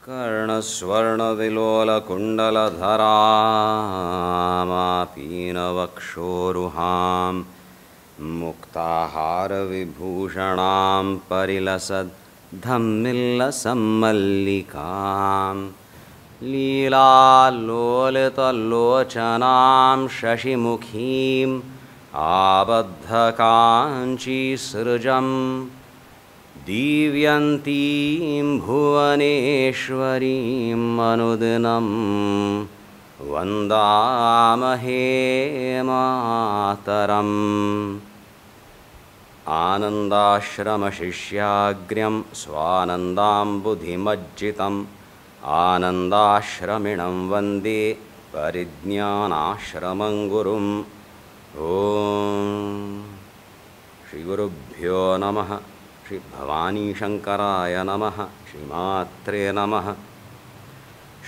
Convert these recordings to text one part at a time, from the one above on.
कर्णस्वर्णविलोलकुण्डलधरामापीनवक्षोरुहां मुक्ताहारविभूषणां परिलसद्धम्मिल्लसम्मल्लिकां लीलालोलितलोचनां शशिमुखीम् आबद्धकाञ्चीसृजं दिव्यन्तीं भुवनेश्वरीं अनुदिनं वन्दामहे मातरम् आनन्दाश्रमशिष्याग्र्यं स्वानन्दाम्बुधिमज्जितम् आनन्दाश्रमिणं वन्दे परिज्ञानाश्रमं गुरुम् ओम श्री गुरुभ्यो नमः। श्री भवानी शंकराय नमः। श्रीमात्रे नमः।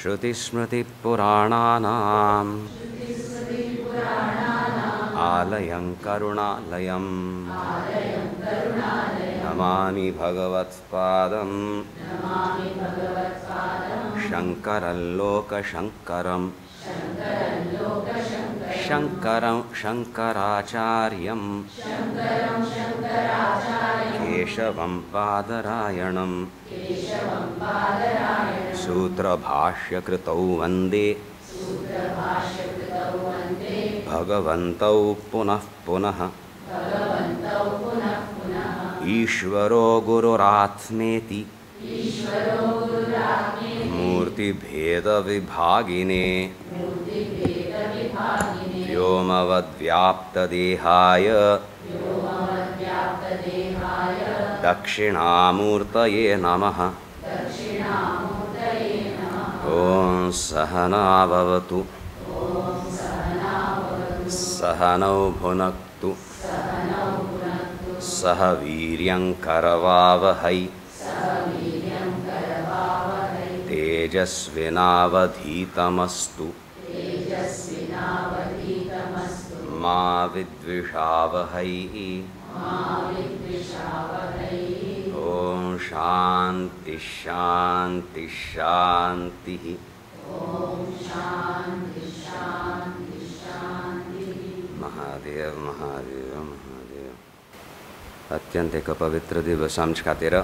श्रुतिस्मृतिपुराणानाम् आलयं करुणालयं नमामि भगवत्पादं शंकरं लोकशंकरं शंकरं शंकराचार्यं केशवं बादरायणं सूत्रभाष्यकृतौ वन्दे भगवन्तौ पुनः पुनः। ईश्वरो गुरुरात्मेति मूर्तिभेदविभागिने व्योमवद्व्याप्तदेहाय दक्षिणामूर्तये नमः। ॐ सहना भवतु सहनौ भुनक्तु सह वीर्यं करवावहै तेजस्विनावधीतमस्तु मा विद्विषावहै। ॐ शान्ति शान्ति शान्तिः। महादेव महादेव महादेव। अत्यंत एक पवित्र दिवस आमच्या खातीर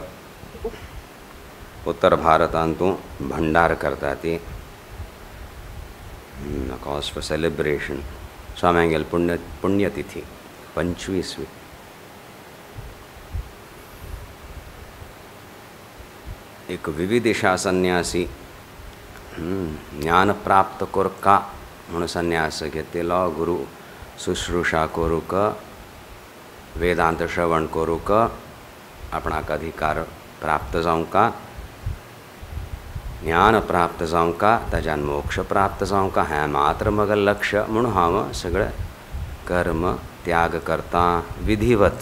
उत्तर भारतांतूं भंडार करता ती कॉज फॉर सेलिब्रेशन स्वाम्यांगेल पुण्यतिथी 25वी। एक विविदिशा संन्यासी ज्ञान प्राप्त कोरका म्हणून संन्यास घेतलो। गुरु शुश्रूषा करूक वेदांत श्रवण करूक आपणाक अधिकार प्राप्त जावंका ज्ञान प्राप्त जावंका ताच्यान मोक्ष प्राप्त जावंका हें मात्र म्हजें लक्ष्य म्हणून हांव सगळें कर्म त्याग करता विधिवत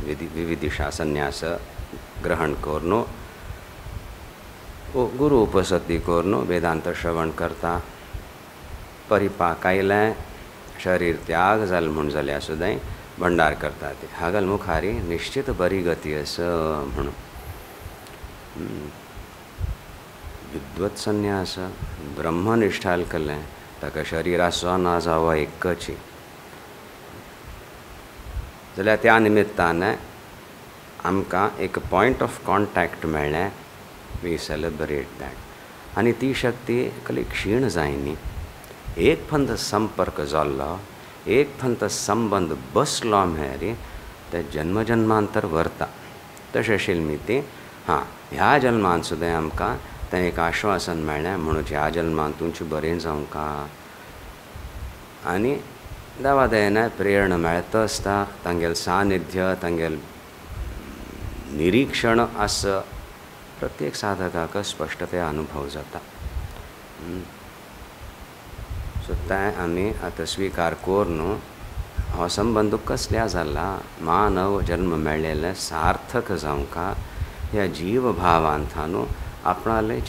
विविदिशा संन्यास ग्रहण करून गुरु उपसती करून वेदांत श्रवण करता। परिपाक आयलें शरीर त्याग जालें म्हूण जाल्यार सुद्दां भंडार करता ती हागल मुखारी निश्चित बरी गती आसा म्हणून। विद्वत संन्यास ब्रह्मनिष्ठाल केलें ताका शरिराचो ना जावो एकची जाल्यार त्या निमित्तान आमकां एक पॉयंट ऑफ कॉन्टॅक्ट मेळ्ळें। वी सेलिब्रेट दॅट आनी ती शक्ती कली क्षीण जायनी। एक फंत संपर्क जाल्लो एक फंत संबंध बसलो म्हळ्यार ते जन्मजन्मांतर व्हरता। तशें शिल्मी ती हां ह्या जल्मांत सुद्दां आमकां तें एक आश्वासन मेळ्ळें म्हणून ह्या जल्मांत तुमचें बरें जावंका आनी देवा दयेन प्रेरणा मेळत आसता। तांगेल सानिध्य तांगेल निरीक्षण आस प्रत्येक साधकाक स्पश्टतेन अनुभव जाता। सो तें आमी आतां स्विकार करून हो संबंध कसल्या जाला मानव जन्म मेळ्ळेले सार्थक जावंका ह्या जीव भावांतल्यान आपणाले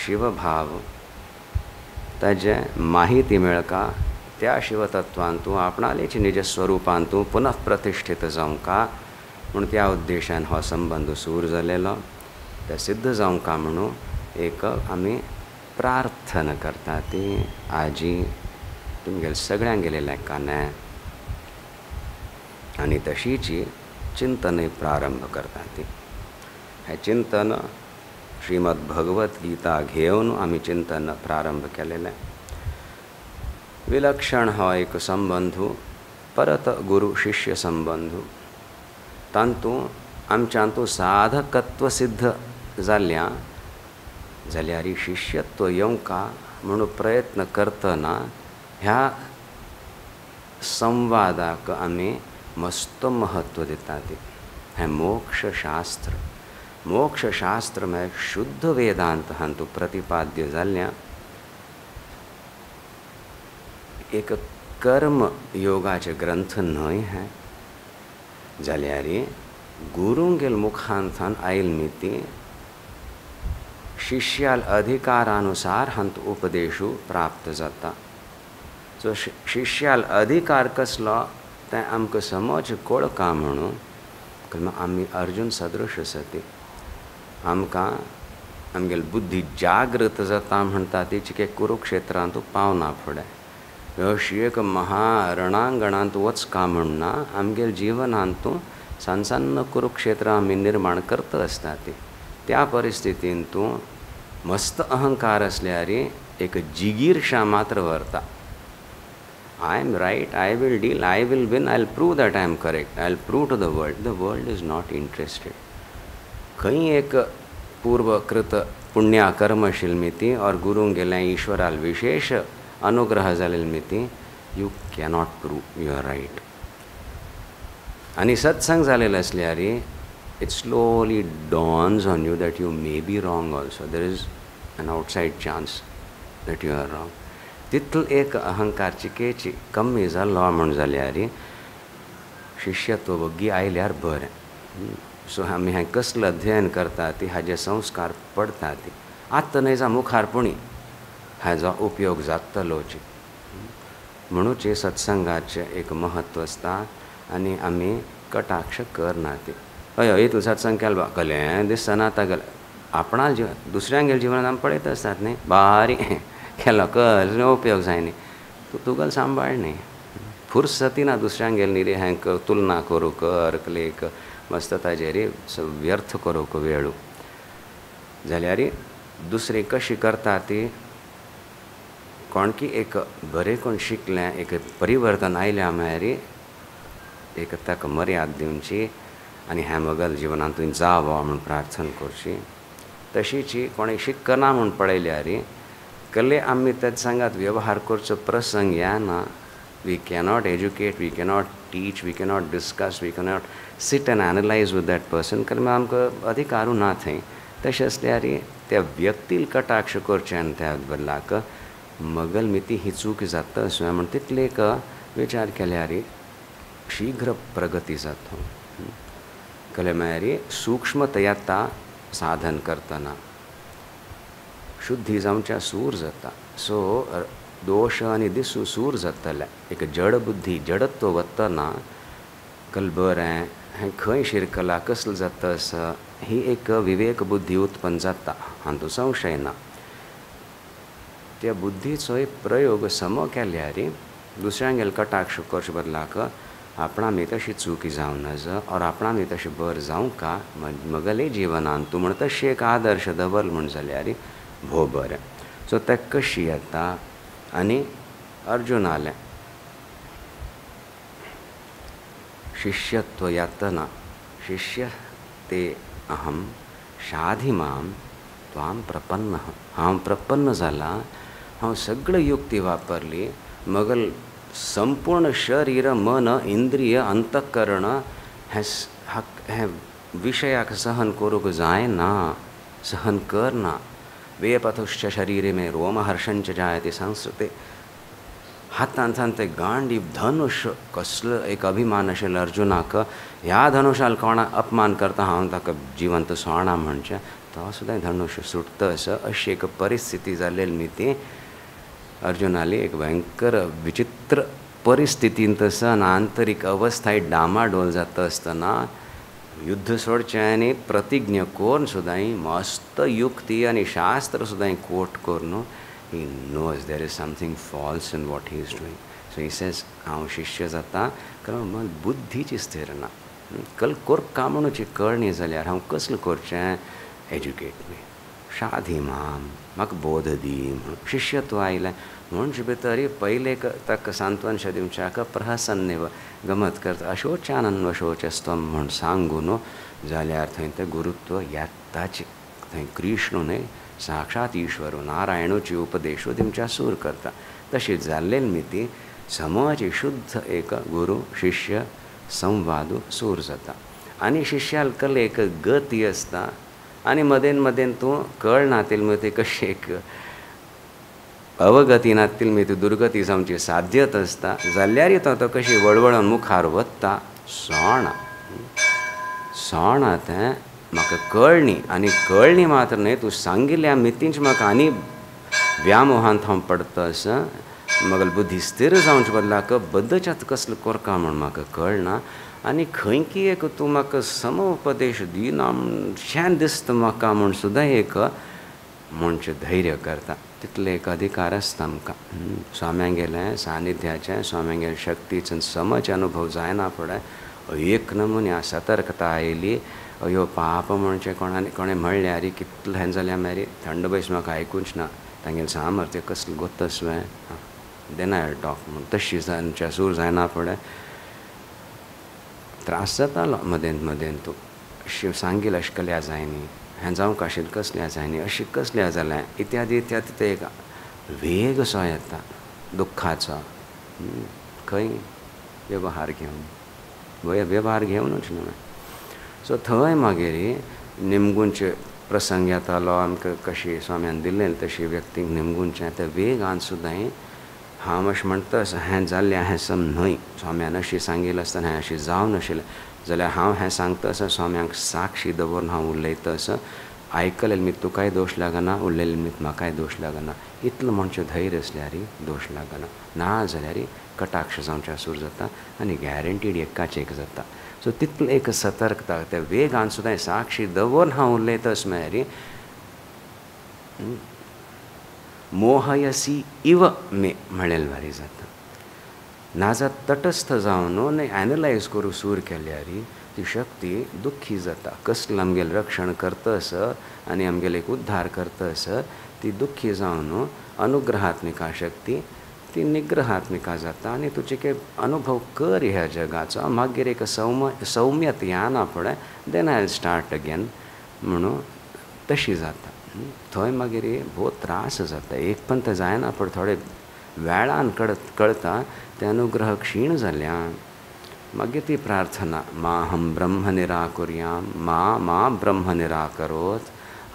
शिवभाव ताजे माहिती मेळका त्या शिवतत्वान तूं आपणालेच निज स्वरुपान तूं पुनः प्रतिष्ठीत जावंका म्हणून त्या उद्देशान हो संबंध सूर जालेलो ते सिद्ध जावंका म्हणून एक आमी प्रार्थना करता ती आजी तुमगेले सगळ्यांक गेलेल्या कान्या आनी तशीची चिंतन प्रारंभ करता ती. हे चिंतन श्रीमद भगवत गीता घेवन आमी चिंतन प्रारंभ केलेलें. विलक्षण हो एक संबंधू परत गुरु शिष्य संबंधू तांतू आमच्यांतू साधकत्व सिद्ध जाल्ल्या जाल्यार शिष्यत्व येवंका म्हणून प्रयत्न करतना ह्या संवादाक आमी मस्त महत्व दितात. हें मोक्षशास्त्र म्हळ्यार शुद्ध वेदांत हातूंत प्रतिपाद्य जाल्ल्या एक कर्म योगाचे ग्रंथ न्हय हें. जाल्यार गुरूंगेल मुखांतन आयल मिती शिष्याल अधिकारानुसार हांत उपदेशू प्राप्त जाता. सो शिष्याल अधिकार कसलो तें आमकां समज कळका म्हणून आमी अर्जुन सदृश सती आमकां आमगेली बुद्धी जागृत जाता म्हणटा ती चिके कुरुक्षेत्रांत पावना फुडें अशी एक महारणांगणांत वचका म्हणना आमगेल्या जिवनांत सान सन्न कुरुक्षेत्रां आमी निर्माण करता आसता ती. त्या परिस्थितीन तूं मस्त अहंकार असल्यार एक जिगीरशा मात्र व्हरता. I am right, I will deal, I will win, I will prove that I am correct, I will prove to the world is not interested. खंय एक पूर्वकृत पुण्या कर्मशील मिती और गुरूंक गेलें ईश्वराल विशेष अनुग्रह जालेल मिती you cannot prove you are right. आनी सत्संग जालेलो असल्यार it slowly dawns on you that you may be wrong also. There is an outside chance that you are wrong. तितल एक अहंकार चिकेची कमी जालो म्हण जाल्यार शिष्यत्व बग्गी आयल्यार बरें. सो आमी हें कसलें अध्ययन करता ती हाजे संस्कार पडटा ती आत्ता न्हय जा मुखारपणी हाजो उपयोग जातलोच म्हणूच सत्संगाचें एक म्हत्व आसता. आनी आमी कटाक्ष करना ती हय इतलो सत्संग केलो कलें दिसना आतां गेलें आपणा जिवन दुसऱ्यांगेले जिवनांत आमी पळयत आसतात न्ही बारी केलो कसलो उपयोग जायना. तूं तुगेलें सांबाळ न्ही फुर्सती ना दुसऱ्यांगेले न्ही रे हें तुलना करूंक अर्कलेक मस्त ताजेर व्यर्थ करूंक वेळू जाल्यार दुसरी कशी करता ती कोणकी एक बरें कोण शिकलें एक परिवर्तन आयल्या म्हळ्यार एक ताका मर्याद दिवची आनी हें म्हगेल्या जिवनांतून जावो म्हूण प्रार्थना करची. तशीची कोणी शिकना म्हूण पळयल्यार कले आमी तेच सांगात वेवहार करचो प्रसंग येना. We cannot educate, we cannot teach, we cannot discuss, we cannot sit and analyse with that person कारण आमकां अधिकारू ना थंय. तशें आसल्यार त्या व्यक्तील कटाक्ष करचें आनी त्या बदलाक मगल मिती ही चूक जाता अशें म्हण तितले एक विचार केल्यार शीघ्र प्रगती जाता. कले म्हळ्यार सूक्ष्मता येता साधन करतना शुद्धी जावच्या सूर जाता. सो दोश आनी दिसू सूर जातले एक जड बुद्धी जडत्व वतना कल बरें हें खंय शिरकला कसलें जाता आसा ही एक विवेक बुद्धी उत्पन्न जाता हातूंत संशय ना. त्या बुद्धीचो एक प्रयोग सम केल्यार दुसऱ्यांगेले कटाक्ष करचे बदलाक आपणा मी तशी चुकी जावं नज और आपणा मी तशें बरें जावं का मगले जिवनांत तूं म्हण तशी एक आदर्श दवर म्हण जाल्यार भोव बरें. सो तें कशी येता आनी अर्जुनालें शिष्यत्व येतना शिष्य ते अहम शाधी माम त्वाम प्रपन्न हांव प्रपन्न जाला. हांव सगळी युक्ती वापरली मगल संपूर्ण शरीर मन इंद्रिय अंतःकरण हे विषयाक सहन करूंक जायना सहन करना. वेपथुश्च शरीरे में रोमहर्षंच जायते संस्कृते हातांत ते गांडीव धनुष कसलो एक अभिमान आशिल्लो अर्जुनाक ह्या धनुशाल कोणा अपमान करता हांव ताका जिवंत सोडना म्हणचें तो सुद्दां धनुश सुट्टा असो अशी एक परिस्थिती जाल्ली न्ही अर्जुनाली एक भयंकर विचित्र परिस्थितींत आसा आनी आंतरीक अवस्था डामाडोल जाता आसतना युद्ध सोडचें आनी प्रतिज्ञा कोरून सुद्दां मस्त युक्ती आनी शास्त्र सुद्दां कोट करून he knows there is something false in what he is doing. So he says हांव शिष्य जाता कारण मन बुद्धीची स्थिर ना. कल कोरका म्हणूची कळणी जाल्यार हांव कसलें करचें. एज्युकेट मी, शादी माम, म्हाका बोध दी म्हणून शिष्यत्व आयलें. म्हणजे भितर पयले ताका सांत्वन दिवच्याक प्रहसन्नेव गमत करता अशोचानन अशोचस्त्वम म्हूण सांगून जाल्यार थंय तें गुरुत्व येताच. थंय कृष्ण न्हय साक्षात ईश्वर नारायणूची उपदेशो दिवच्या सूर करता. तशी जाल्लेली मिती समज शुद्ध एक गुरु शिष्य संवाद सूर जाता. आनी शिष्याल कल एक गती आसता आनी मदेन मदेन तूं कळ नातील मती कशी एक अवगती नातील मी ती दुर्गती जावची साध्यत आसता जाल्यार तो कशी वळवळून मुखार वता. सोणा तें म्हाका कळणी आनी कळणी मात्र न्हय तूं सांगिल्ल्या मितींच म्हाका आनी व्यामोहांत हांव पडतस. म्हाका बुद्धी स्थिर जावचे बदलाक बद्दच्यात कसलो कोरका म्हूण म्हाका कळना. आनी खंय की एक तूं म्हाका समोपदेश दिना शें दिसता म्हाका म्हूण सुद्दां एक म्हणचे धैर्य करता. तितले एक अधिकार आसता आमकां. स्वाम्यां गेलें सानिध्याचें स्वाम्यां गेलें शक्तीचो समज अनुभव जायना फुडें एक नमुन्या सतर्कता आयली. अयो पाप म्हणचे कोणें म्हणल्यार कितलें हें जाल्यार मेरी थंड बस म्हाका आयकूंच ना. तांगेलें सामर्थ्य कसलें गोतस वे देन आय टॉक म्हूण तशी जांच्या सूर जायना फुडें त्रास जातालो. मदेंत मदेंत तूं शिव सांगिल्लें अशें केल्या जायनी हें जावंक आशिल्लें कसल्या जायनी अशें कसल्या जालें इत्यादी इत्यादी. ते एक वेग असो येता दुख्खाचो. खंय वेवहार घेवन वेवहार घेवनूच न्हय. सो थंय मागीर निमगुंचे प्रसंग येतालो आमकां कशी स्वाम्यान दिल्लें तशी व्यक्तीक निमगुंचें ते वेगान सुद्दां हांव अशें म्हणटा हें जाल्लें हें सम न्हय. स्वाम्यान अशें सांगिल्लें आसतना हें अशें जावन नाशिल्लें जाल्यार हांव हें सांगता स्वाम्यांक साक्षी दवरून हांव उलयता. आयकलेलें मीत तुकाय दोश लागना उरलेलें मीत म्हाकाय दोश लागना. इतलो म्हणचे धैर्य आसल्यार दोश लागना. ना जाल्यार कटाक्ष जावच्या सूर जाता आनी गॅरंटीड एकाच एक जाता. सो तितलो एक सतर्कता त्या वेगान सुद्दां साक्षी दवरून हांव उलयता म्हळ्यार मोहयसी इव मे म्हणलेलें वारी जाता. नाजात तटस्थ जावन एनालायज करून सूर केल्यार ती शक्ती दुख्खी जाता. कसलें आमगेलें रक्षण करतस आनी आमगेलें एक उद्धार करतस ती दुख्खी जावन अनुग्रहात्मिका शक्ती ती निग्रहात्मिका जाता. आनी तुजे के अनुभव कर ह्या जगाचो मागीर एक सौम्यत येना फुडें देन आय स्टार्ट अगेन म्हणून तशी जाता. थंय मागीर भोव त्रास जाता. एक पण तें जायना पूण थोडे वेळान कळटा ते अनुग्रह क्षीण जाल्यान मागीर ती प्रार्थना माहम ब्रह्म निराकुर्याम मा ब्रह्म निराकरोत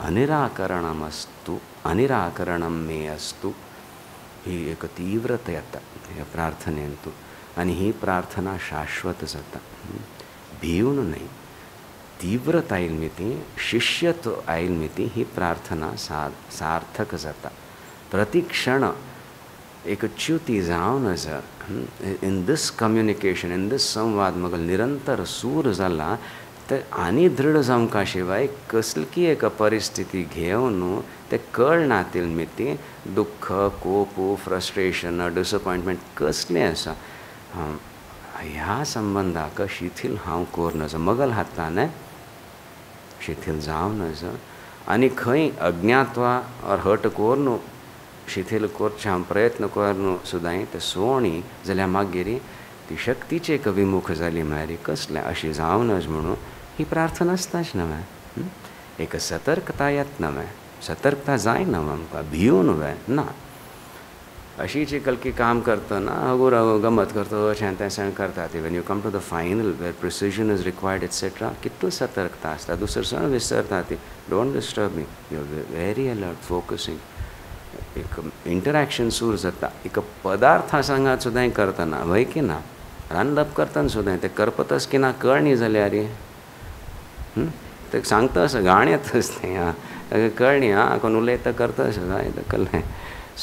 अनिराकरणमस्तु अनिराकरणम मे अस्तु. ही एक तीव्रता येता ह्या प्रार्थनेंतू आनी ही प्रार्थना शाश्वत जाता. भिवन न्हय तीव्रता आयिल्ली मिती शिष्यत्व आयिल्ली मिती ही प्रार्थना सार्थक जाता. प्रतिक्षण एक च्युती जावन आसा इन दीस कम्युनिकेशन इन दीस संवाद म्हाका निरंतर सूर जाला ते आनी दृढ जावंका शिवाय कसली एक परिस्थिती घेवन ते कळनातील मिती दुख्ख कोप फ्रस्ट्रेशन डिसअपॉयंटमेंट कसलें आसा ह्या संबंधाक शिथील हांव कोर नजो मगल हातान शिथील जावन नजो आनी खंय अज्ञात्वा और हट कोर शिथील करचे हांव प्रयत्न करून सुद्दां ते सोणी जाल्यार मागीर ती शक्तीची एक विमुख जाली म्हळ्यार कसलें अशी जावनच म्हणून ही प्रार्थना आसताच न्हय. एक सतर्कता येत न्हय. सतर्कता जायना आमकां भिवन ना अशी चिकल की काम करतना अगोर गमत करता अशें तें करता ती when you come to the final where precision is required etcetera कितलो सतर्कता आसता दुसरो सण विसरता ती don't disturb me you are very alert focusing. एक इंटरॅक्शन सूर जाता एक पदार्था सांगात सुद्दां करतना वय की ना रांदप करतना सुद्दां ते करपतच की ना कळणी जाल्यार ते सांगता असं गाण्यातच तें कळणी कोण उलयता करता अशें जाय कळ्ळें.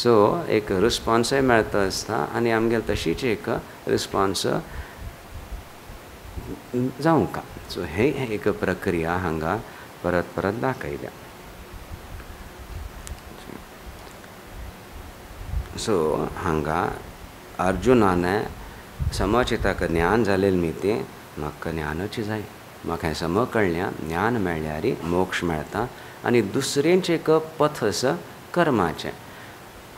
सो एक रिस्पॉन्सय मेळता आसता आनी आमगेले तशीच एक रिस्पॉन्स जावं का. सो हे एक प्रक्रिया हांगा परत परत दाखयल्या. सो हांगा अर्जुनाने समचिताक ज्ञान जालेलें मिती म्हाका ज्ञानच जाय. म्हाका हें सम कळ्ळें, ज्ञान मेळ्ळ्यार मोक्ष मेळटा आनी दुसरेंचें एक पथ आसा कर्माचें.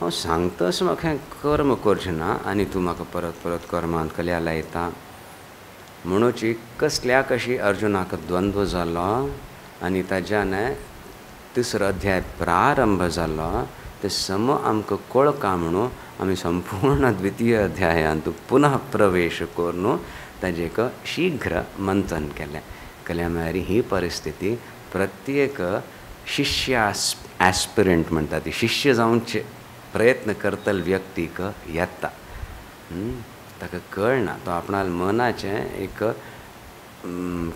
हांव सांगतास म्हाका हें कर्म करचें ना आनी तूं म्हाका परत परत कर्मांत कल्या लायता म्हणूची कसल्या कशी अर्जुनाक द्वंद्व जालो आनी ताच्यान तिसरो अध्याय प्रारंभ जालो. ते सम आमकां कळका म्हणून आमी संपूर्ण द्वितीय अध्यायांत पुनः प्रवेश करून ताजें एक शीघ्र मंथन केलें. केल्या म्हळ्यार ही परिस्थिती प्रत्येक शिष्य एस्पिरंट म्हणटा ती शिष्य जावचे प्रयत्न करतल व्यक्तीक येता. ताका कळना तो आपणाल मनाचें एक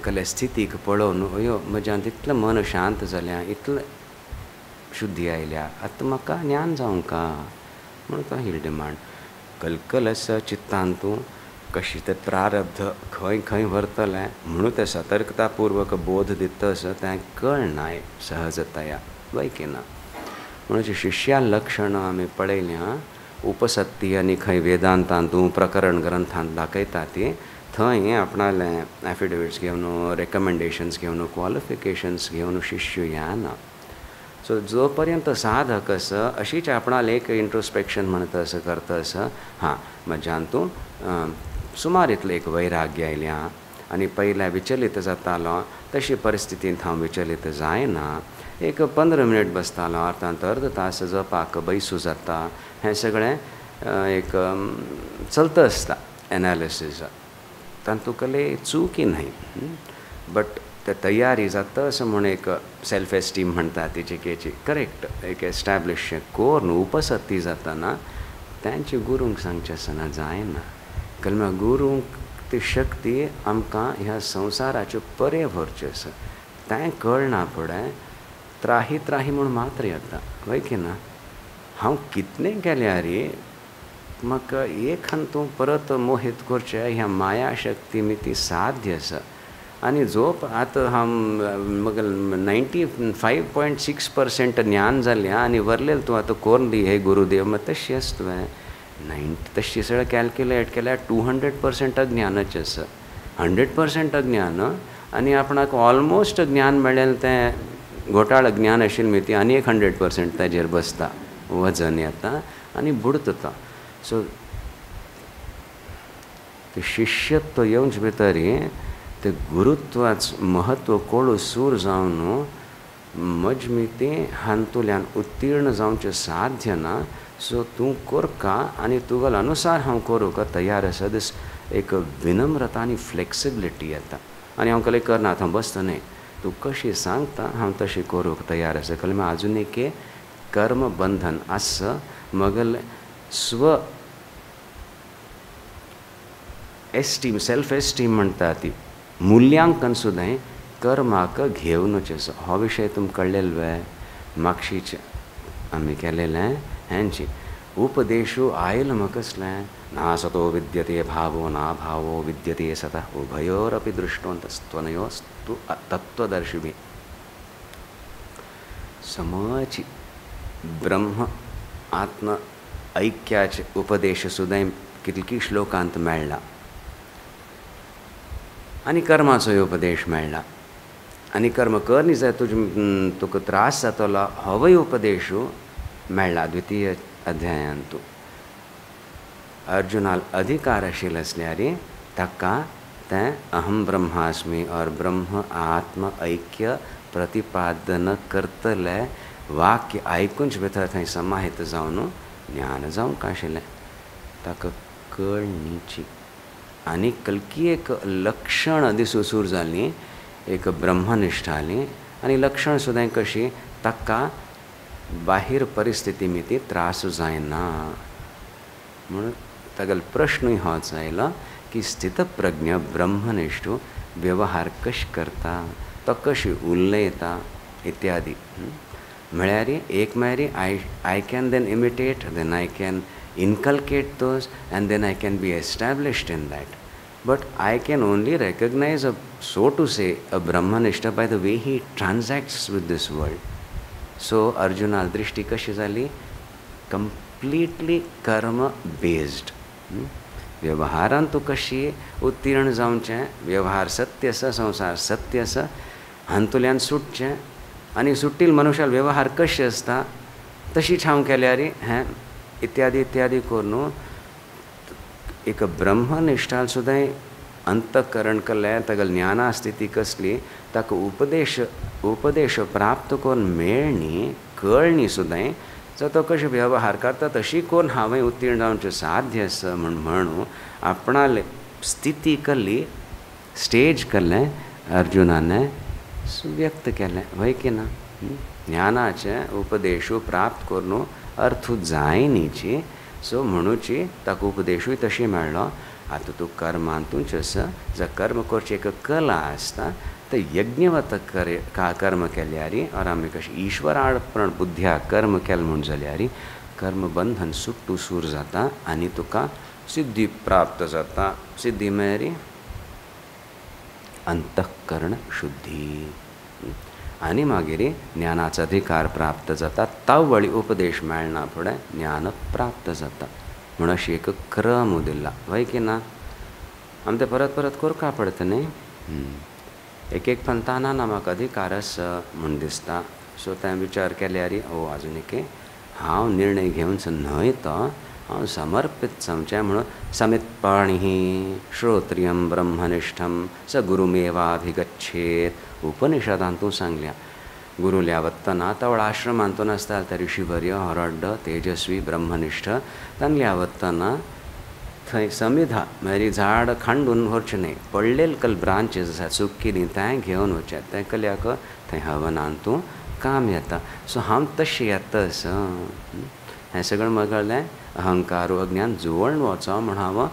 कसले स्थितीक पळोवन अयो म्हज्यान इतलें मन शांत जालें, इतलें शुद्धी आयल्या, आतां म्हाका ज्ञान जावं का म्हणून तो ही डिमांड. कलकलस चित्तान तूं कशी ते प्रारब्ध खंय खंय व्हरतलें म्हणून ते सतर्कतापूर्वक बोध दितस तें कळनाय सहजतया वय की ना. म्हणून शिष्या लक्षणां आमी पळयल्यां उपसत्ती आनी खंय वेदांतांत प्रकरण ग्रंथांत दाखयता ती थंय आपणाले एफिडेविट्स घेवन रेकमेंडेशन्स घेवन क्वॉलिफिकेशन्स घेवन शिष्य येना. सो जो पर्यंत साधक आसा अशीच आपणाल एक इंट्रोस्पेक्शन म्हणटस करतस हां म्हज्यान तूं सुमार इतलें एक वैराग्य आयल्या आनी पयल्या विचलीत जातालो तशी परिस्थितींत हांव विचलीत जायना. एक 15 मिनट बसतालो अर्थांत अर्द तास जपाक बैसू जाता. हें सगळें एक चलता आसता एनालिसीस. तातूंतले चूक न्हय बट ते तयारी जाता असं म्हणून एक सेल्फ एस्टीम म्हणटा तेची केची करेक्ट एक एस्टॅब्लिश कोर उपसत्ती जातना तांची गुरूंक सांगचें आसना जायना. कलमा गुरूंक ती शक्ती आमकां ह्या संवसाराच्यो परे व्हरच्यो आसा. तें कळना फुडें त्राही त्राही म्हूण मात्र येता वय की ना. हांव कितलें केल्यार म्हाका एक हातूं परत मोहीत करचें ह्या माया शक्ती मिती साध्य आसा. आनी जो आतां हांव म्हाका 95.6% ज्ञान जालें आनी व्हरलें तूं आतां कोरून दी हे गुरुदेव मात तशी आसा तुवें तशी सगळें कॅल्क्युलेट केल्यार 200% अज्ञानच आसा. 100% अज्ञान आनी आपणाक ऑलमोस्ट ज्ञान मेळ्ळें तें घोटाळ ज्ञान आशिल्लें मिती आनी एक 100% ताजेर बसता वजन येता आनी बुडता. सो ते शिष्यत्व येवचे भितर ते गुरुत्वाच महत्व कळू सूर जावन मजमिती हांतुल्यान उत्तीर्ण जावचें साध्य ना. सो तूं करका आनी तुगेल अनुसार हांव करूंक तयार आसा. दिस एक विनम्रता आनी फ्लेक्सिबिलिटी येता. आनी हांव कले करना हांव बसता न्हय तूं कशी सांगता हांव तशी करूंक तयार आसा. कले आजून एक कर्म बंधन आस मगल स्व एस्टीम सेल्फ एस्टीम म्हणटा ती मुल्यांकन सुद्दां कर्माक घेवनूच आसा. हो विशय तुमकां कळलेलो वे मागशींच आमी केलेलें हेंची उपदेशू आयल म्हाका कसलें ना सतो विद्यते भावो ना भावो विद्यते सतः उभयोरपि दृष्टोन्तस्त्वनयोस्तु तत्त्वदर्शिभिः. समची ब्रह्म आत्म ऐक्याचे उपदेश सुद्दां कितकी श्लोकांत मेळ्ळा आनी कर्माचोय उपदेश मेळ्ळा. आनी कर्म कर न्ही जाल्यार तुका त्रास जातलो होवय उपदेश मेळ्ळा द्वितीय अध्यायांत. अर्जुनाल अधिकार आशिल्लो आसल्यार ताका तें अहम ब्रह्मास्मी और ब्रह्म आत्म ऐक्य प्रतिपादन करतले वाक्य आयकूनच भितर थंय समाहीत जावन ज्ञान जावंक आशिल्लें. ताका कळणीची आनी कल्की एक लक्षण दिसूं सूर जालीं एक ब्रह्मनिश्ठ जाली आनी लक्षण सुद्दां कशी ताका बाहेर परिस्थिती मिती त्रास जायना. म्हणून तागेलो प्रश्नूय होच आयलो की स्थितप्रज्ञ ब्रह्मनिश्ठ वेवहार कशें करता तो कशी उलयता इत्यादी. म्हळ्यार एक म्हळ्यार I can then imitate then I can inculcate those and then I can be established in that. But I can only recognize, so to say, a Brahmanishta by the way he transacts with this world. So Arjuna drishti kashi zali? Completely karma based. व्यवहारांतू कशी उत्तीर्ण जावचें, व्यवहार सत्य आसा, संसार सत्य आसा, हांतुल्यान सुटचें, आनी सुट्टील मनशाल व्यवहार कशे आसता तशीच हांव केल्यार हें इत्यादी इत्यादी करून एक ब्रह्मनिश्ठाल सुद्दां अंतकरण केलें, ताका ज्ञाना स्थिती कसली, ताका उपदेश प्राप्त करून मेळ्ळी, कळ्ळी सुद्दां, जो तो कशें व्यवहार करता तशी करून हांवें उत्तीर्ण जावचें साध्य आसा म्हणून आपणाले स्थिती केल्ली, स्टेज केल्लें अर्जुनाने व्यक्त केलें, वय की ना. ज्ञानाचें उपदेशू प्राप्त करून अर्थ जायनीची, सो म्हणूची ताका उपदेशूय तशी मेळ्ळो. आतां तूं कर्मांतूच आसा, जर कर्म करची एक कला आसता, तर यज्ञवत कर्म केल्यार, और आमी कशें ईश्वरार्पण बुद्ध्या कर्म केलें म्हूण जाल्यार कर्म बंधन सुट्टू सूर जाता आनी तुका सिद्धी प्राप्त जाता. सिद्धी म्हळ्यार अंतःकरण शुद्धी, आनी मागीर ज्ञानाचो अधिकार प्राप्त जाता. तावळी उपदेश मेळना फुडें ज्ञान प्राप्त जाता. म्हूण अशी एक क्रम उदिल्ला, वय की ना. आमी तें परत परत करपा पडटा न्ही. एक पंथाना म्हाका अधिकार आसा म्हूण दिसता. सो तें विचार केल्यार आजून एक हांव निर्णय घेवनच न्हय, तो हांव समर्पित जावचें म्हणून समित्पाणिः श्रोत्रियं ब्रह्मनिष्ठं स गुरुमेवाभिगच्छेत् उपनिषदांतूं सांगल्या. गुरुल्या वत्तना तवळ आश्रमांतून आसता ते ऋषीवर्य हरड्ड तेजस्वी ब्रह्मनिष्ठ तांगल्या वत्तना थंय समिधा म्हळ्यार झाड खांडून व्हरचें न्हय, पडलेल कल ब्रांचेस आसात सुकिल्लीं तें घेवन वचचें. तें केल्याक थंय हवनांतूं काम येता. सो हांव तशें येता हें सगळें म्हगेलें अहंकार अज्ञान जुळोवन वचो म्हूण हांव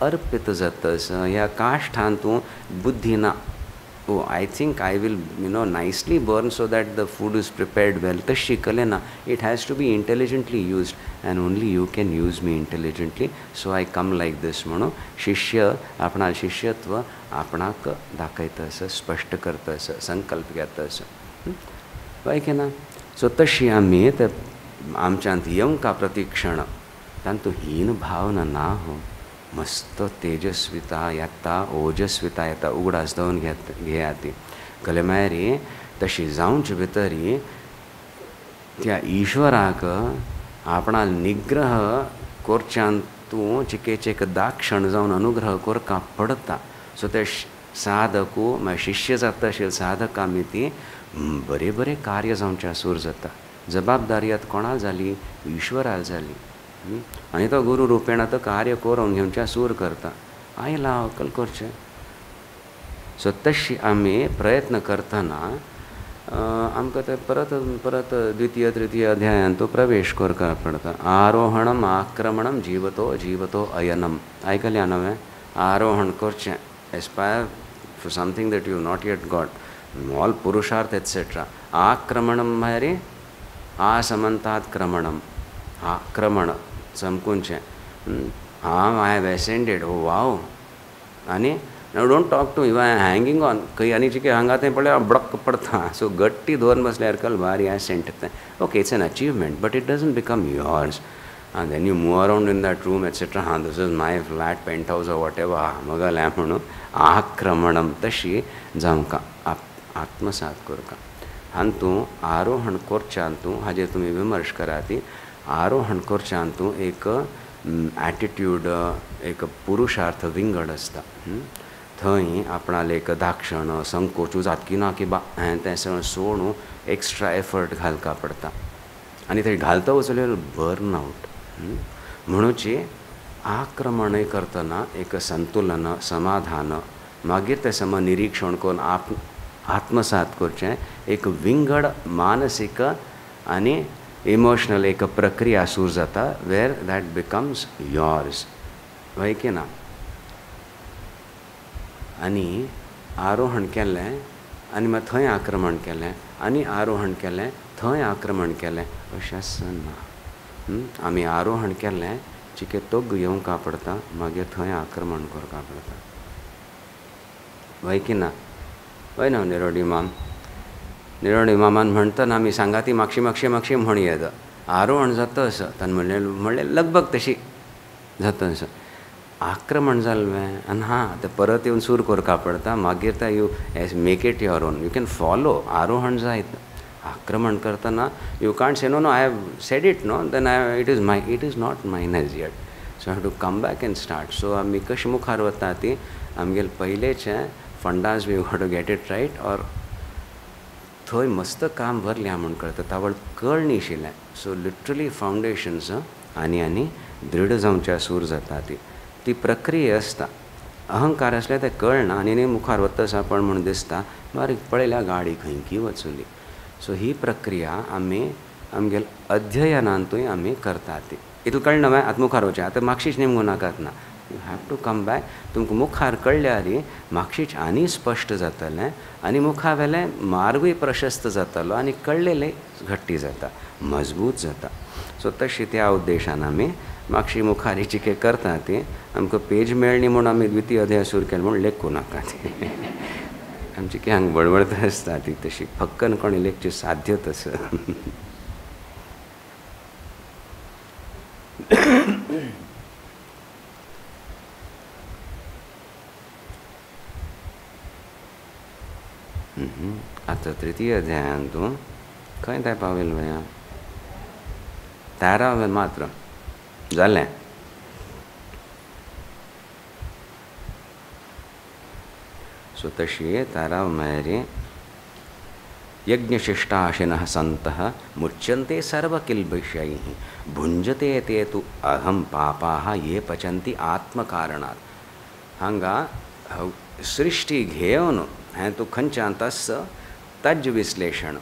अर्पित जाता. ह्या काश्टांतूं बुद्धी ना. I think I will, nicely burn so that the food is prepared well. तशी कले ना. It has to be intelligently used, and only you can use me intelligently. So I come like this. म्हणून शिष्य आपणा शिष्यत्व आपणाक दाखयता आसा, स्पश्ट करता आसा, संकल्प घेता आसा, वय की ना. सो तशी आमी ते आमच्यांत येवंका प्रतिक्षण तांतूं हीन भावना ना हो. मस्त तेजस्विता येता, ओजस्विता येता, उगडास जावन घेया ती कले म्हळ्यार तशी जावचे भितरी त्या ईश्वराक आपणा निग्रह करच्यान तूं चिकेचेक दाक्षण जावन अनुग्रह करका पडता. सो ते साधकू शिष्य जाता आशिल्ले साधक आमी ती बरे बरे कार्य जावचें सूर जाता. जबाबदारी आतां कोणाल जाली? ईश्वराल जाली. आनी तो गुरू रुपेण आतां कार्य करून घेवचें सूर करता. आयला अकल करचें. सो तशी आमी प्रयत्न करतना आमकां ते परत परत द्वितीय तृतीय अध्यायांत प्रवेश करपा पडटा. आरोहणम आक्रमणम जीवतो जीवतो अयनम. आयकल्या न्हय? आरोहण करचें, Aspire for something that you not yet got, all पुरुषार्थ एटसेट्रा. आक्रमणम म्हळ्यार आसमंतात् क्रमणम, आक्रमण चमकुंचें. हांव I have ascended, oh wow. आनी don't talk to you, I hanging on. खंय आनी चिके हांगा तें पळय ब्लॉक पडता. सो गट्टी दवरून बसल्यार कल भारी एसेंट तें. Okay, it's an achievement, but it doesn't become yours. And then you move around in that room, etc. This is my flat, penthouse or whatever. मगल है म्हणून आक्रमणम तशी जावंका आत्मसात करका. आनी तूं आरोहण करच्यान तूं हाजेर तुमी विमर्श कराती. आरोहण करच्यान तूं एक एटिट्यूड, एक पुरुषार्थ विंगड आसता. थंय आपणाले एक दाक्षण संकोच जातकी ना की बा हें तें सगळें सोडून एक्स्ट्रा एफर्ट घालका पडटा. आनी थंय घालता वचल्यार बर्न आवट. म्हणूची आक्रमण करतना एक संतुलन, समाधान, मागीर ते सम निरीक्षण करून आत्मसात करचें. एक विंगड मानसीक आनी इमोशनल एक प्रक्रिया सुरू जाता, वेर दॅट बिकम्स योर्स, वय की ना. आनी आरोहण केलें आनी मागीर थंय आक्रमण केलें, आनी आरोहण केलें थंय आक्रमण केलें, अशें आसना. आमी आरोहण केलें चिके तोग येवंका पडटा, मागीर थंय आक्रमण करपा पडटा. वय की ना वय न्हू निरोडी माम. निरोडी मामान म्हणटना आमी सांगाती मागशी मागशी मागशी म्हण येता आरोहण जाता असं ताणें म्हणलें लगभग तशी जाता असं आक्रमण जालें आनी हां तें परत येवन सूर करपा पडटा मागीर तें you make it your own you can follow आरोहण जायत आक्रमण करतना you can't say no I have said it no then it is not mine as yet so have to come back and start so आमी कशी मुखार वता ती आमगेले पयलेचे फंडाज we got to get it right or थंय मस्त काम भरलें म्हूण कळटा तावळ कळ निशिल्लें सो लिटरली फावंडेशन्स आनी दृढ जावच्या सूर जाता ती प्रक्रिया आसता अहंकार आसल्यार तें कळना आनी मुखार वता सांपण म्हूण दिसता बारीक पळयल्या गाडी खंयकी वचुली सो ही प्रक्रिया आमी आमगेल अध्ययनांतूय आमी करतात इतलें कळना मागीर आतां मुखार वचचें आतां म्हापशीच नेमकून नाकात ना you have to come back तुमकां मुखार कळल्यार म्हापशीच आनी स्पश्ट जातलें आनी मुखा वेलें मार्गूय प्रशस्त जातालो आनी कळलेलें घट्टी जाता मजबूत जाता सो तशी त्या उद्देशान आमी म्हापशी मुखारीची कितें करता ती आमकां पेज मेळ्ळी म्हूण आमी द्वितीय अध्याय सूर केलें म्हूण लेखूं नाका ती आमची कित्याक बडबडत आसता ती तशी फक्कन कोणी लेखची साध्य तसं आतां तृतीय अध्यायान तूं खंय तें पावयल वया 13 मात्र जालें सो तशी 13 म्हळ्यार यज्ञशिष्टाशिनः सन्तः मुच्यन्ते सर्वकिल्बिषैः भुञ्जते ते तु अहं पापाः ये पचन्ति आत्मकारणात् हांगा सृष्टी घेवन हें तूं खंयच्यान तस्स तज विश्लेषण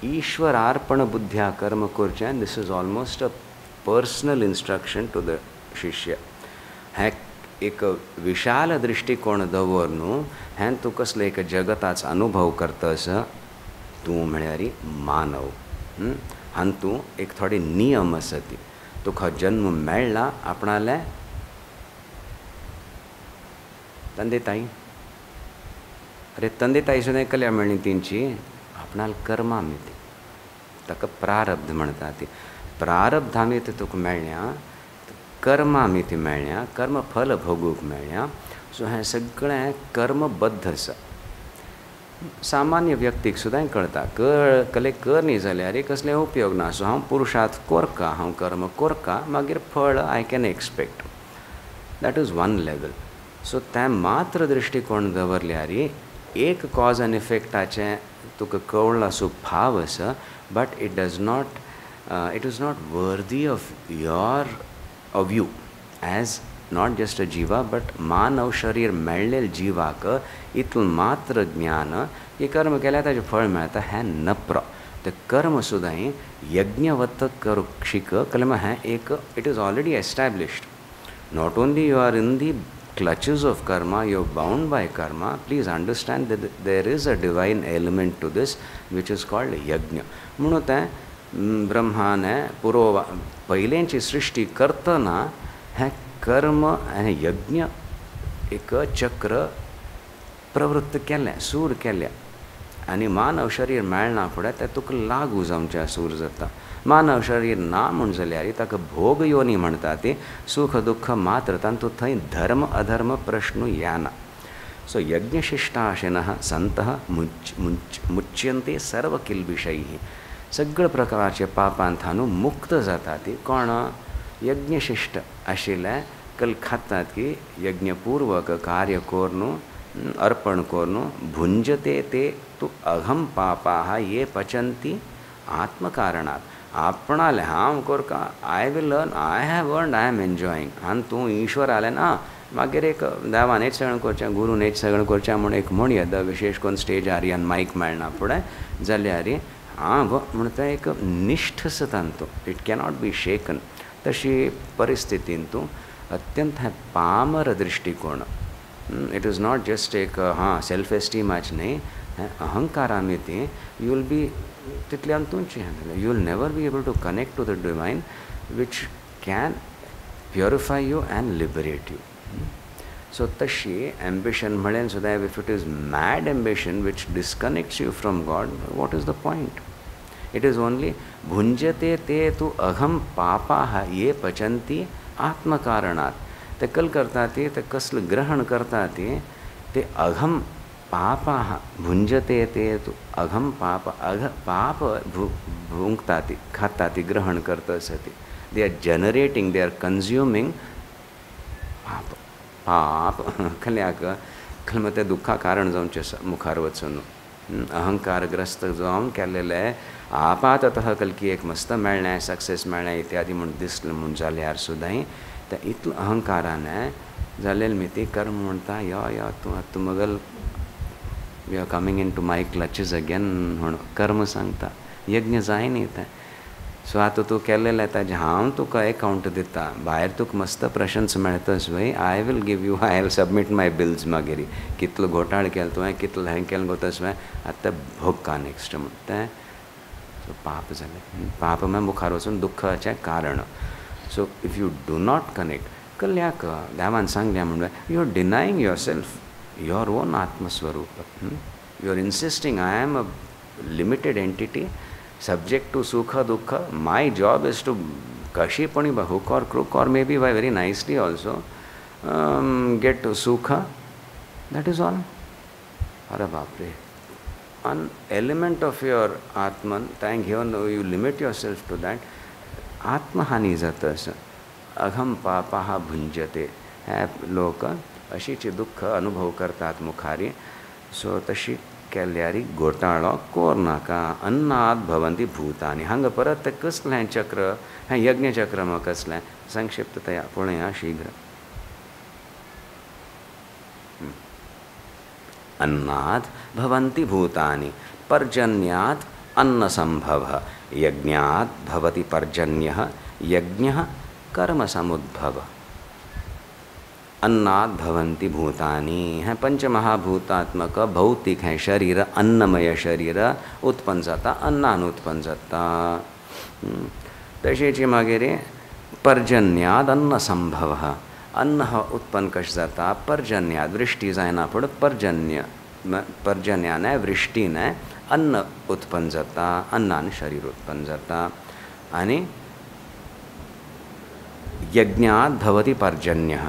ईश्वरार्पण बुद्ध्या कर्म करचें this is almost a personal instruction to the shishya हें एक विशाल दृश्टिकोण दवरून हें तूं कसलो एक जगताचो अनुभव करतस तूं म्हळ्यार मानव हांगा तूं एक थोडे नियम आसा ती तुका जन्म मेळ्ळा आपणाले ತಂದೆ ತಾಯಿ अरे ತಂದೆ ताई सुद्दां कल्याण मेळ्ळी तेंची आपणाल कर्मां मिती ताका प्रारब्ध म्हणटा ती प्रारब्ध आमी तुका मेळ्ळ्या कर्मां मिती मेळ्ळ्या कर्म फल भोगूंक मेळ्ळ्या सो हें सगळें कर्मबद्ध आसा सामान्य व्यक्तीक सुद्दां कळटा कले कर न्ही जाल्यार कसले उपयोग ना सो हांव पुरुशार्थ कोरता हांव कर्म कोरता मागीर फळ आय can expect that is one level so तें मात्र दृश्टिकोण दवरल्यार एक कॉज आनी इफेक्टाचें तुका कळ्ळां सो भाव आसा but it is not worthy of your of you is not just a jiva but मानव शरीर मेळ्ळेल जिवाक इतलें मात्र ज्ञान की कर्म केल्यार ताचें फळ मेळटा हें नप्र तें कर्म सुद्दां यज्ञवत करूंक शिक कलम हें एक it is already established not only you are in the clutches of karma, you're bound by karma. Please understand that there is a divine element to this which is called yajna. म्हणून तें ब्रह्माने पुरो पयलेंची सृश्टी करतना हें कर्म आनी यज्ञ एक चक्र प्रवृत्त केलें सूर केलें आनी मानव शरीर मेळना फुडें तें तुका लागू जावचें सूर जाता मानव शरीर ना म्हूण जाल्यार ताका भोग योनी म्हणटा ती सुख दुख्ख मात्र तातूंत थंय धर्म अधर्म प्रश्न येना सो यज्ञशिष्टाशिनः सन्तः मुच्यन्ते सर्व किल्बिषैः सगळे प्रकारचे पापांतानू मुक्त जाता ती कोण यज्ञशिष्ट आशिल्ले कल खातात की यज्ञपूर्वक कार्य कोरून अर्पण कोरून भुंजते ते तु अहम पापाः ये पचन्ति आत्मकारणात् आपणाले हांव कोरका I will learn I have earned I am enjoying आनी तूं ईश्वर आले ना मागीर एक देवान हेच सगळें करचें गुरून हेच सगळें करचें म्हूण एक म्हण येता विशेश करून स्टेजार आनी मायक मेळना फुडें जाल्यार आं म्हूण तें एक निश्ठ आसा तांतूं इट कॅनॉट बी शेकन तशी परिस्थितीन तूं अत्यंत हें पामर दृश्टिकोण इट इज नॉट जस्ट एक सेल्फ एस्टिमाचें न्ही हें अहंकारा मिती यू विल बी तितल्यान तुमचें you will never be able to connect to the divine which can purify you and liberate you so तशी एम्बिशन म्हळें सुद्दां if it is mad ambition which disconnects you from God, what is the point? It is only भुंजते ते तु अहम पापाः ये पचन्ति आत्मकारणात्. ते कल करता ते कसलं ग्रहण करता ते अघम पापाः भुंजते ते तु अघम पाप पाप भुंकता खाता ग्रहण करता सती. They are generating, they are consuming पाप पाप कल्याक कल मग ते दुःखा कारण जावचे मुखार वचून अहंकारग्रस्त जावन केल्लेले आपाततः कलकी एक मस्त मेळ्ळें, सक्सेस मेळ्ळें इत्यादी म्हूण दिसलें म्हूण जाल्यार सुद्दां ते इतलो अहंकारान जालेले मिती कर्म म्हणटा यो तूं मगल you are coming into my clutches again म्हूण कर्म सांगता. यज्ञ जाय न्ही तें. सो आतां तूं केल्लेलें ताजें हांव तुका अकावंट दिता. भायर तुका मस्त प्रशंस मेळटस वय, I will give you, I will submit my bills मागीर कितलो घोटाळ केलो तुवें, कितलो हें केलें गोतस वय, आतां भोगका नेक्स्ट म्हूण तें. सो पाप जालें. पाप म्हळ्यार मुखार वचून दुख्खाचें कारण. So if you do not connect कल्याक देवान सांगलें म्हणून you are denying yourself your own Atmaswarupa. You are insisting I am a limited entity subject to Sukha Dukha. My job is to kashipani by hook or crook or maybe by very nicely also get to Sukha. That is all. Ara Bapre. One element of your Atman, thank you, you limit yourself to that. Atmahani jatas. Agham papaha bhunjate. Loka. अशीची दुःख अनुभव करतात मुखारी. सो तशी केल्यारी घोटाळो core नाका. अन्नाद भवंती भूतानी. हांगा परत कसलें चक्र, हें यज्ञ चक्र मग कसलें संक्षिप्ततया पळया शीघ्र. अन्नाद भवंती भूतानी पर्जन्यात् अन्न संभवः. यज्ञात् भवति पर्जन्यः. यज्ञः कर्म समुद्भवः. अन्नाद भवंती भूतानी हैं पंचमहाभूतात्मक भौतिक हैं शरीर, अन्नमय शरीर उत्पन्न जाता, अन्नान उत्पन्न जाता. तशेंच मागीर पर्जन्याद अन्न संभव. अन्न उत्पन्न कशें जाता? पर्जन्याद वृष्टी जायना पूण पर्जन्यान वृष्टीन अन्न उत्पन्न जाता, अन्नान शरीर उत्पन्न जाता. आनी यज्ञात भवति पर्जन्यः.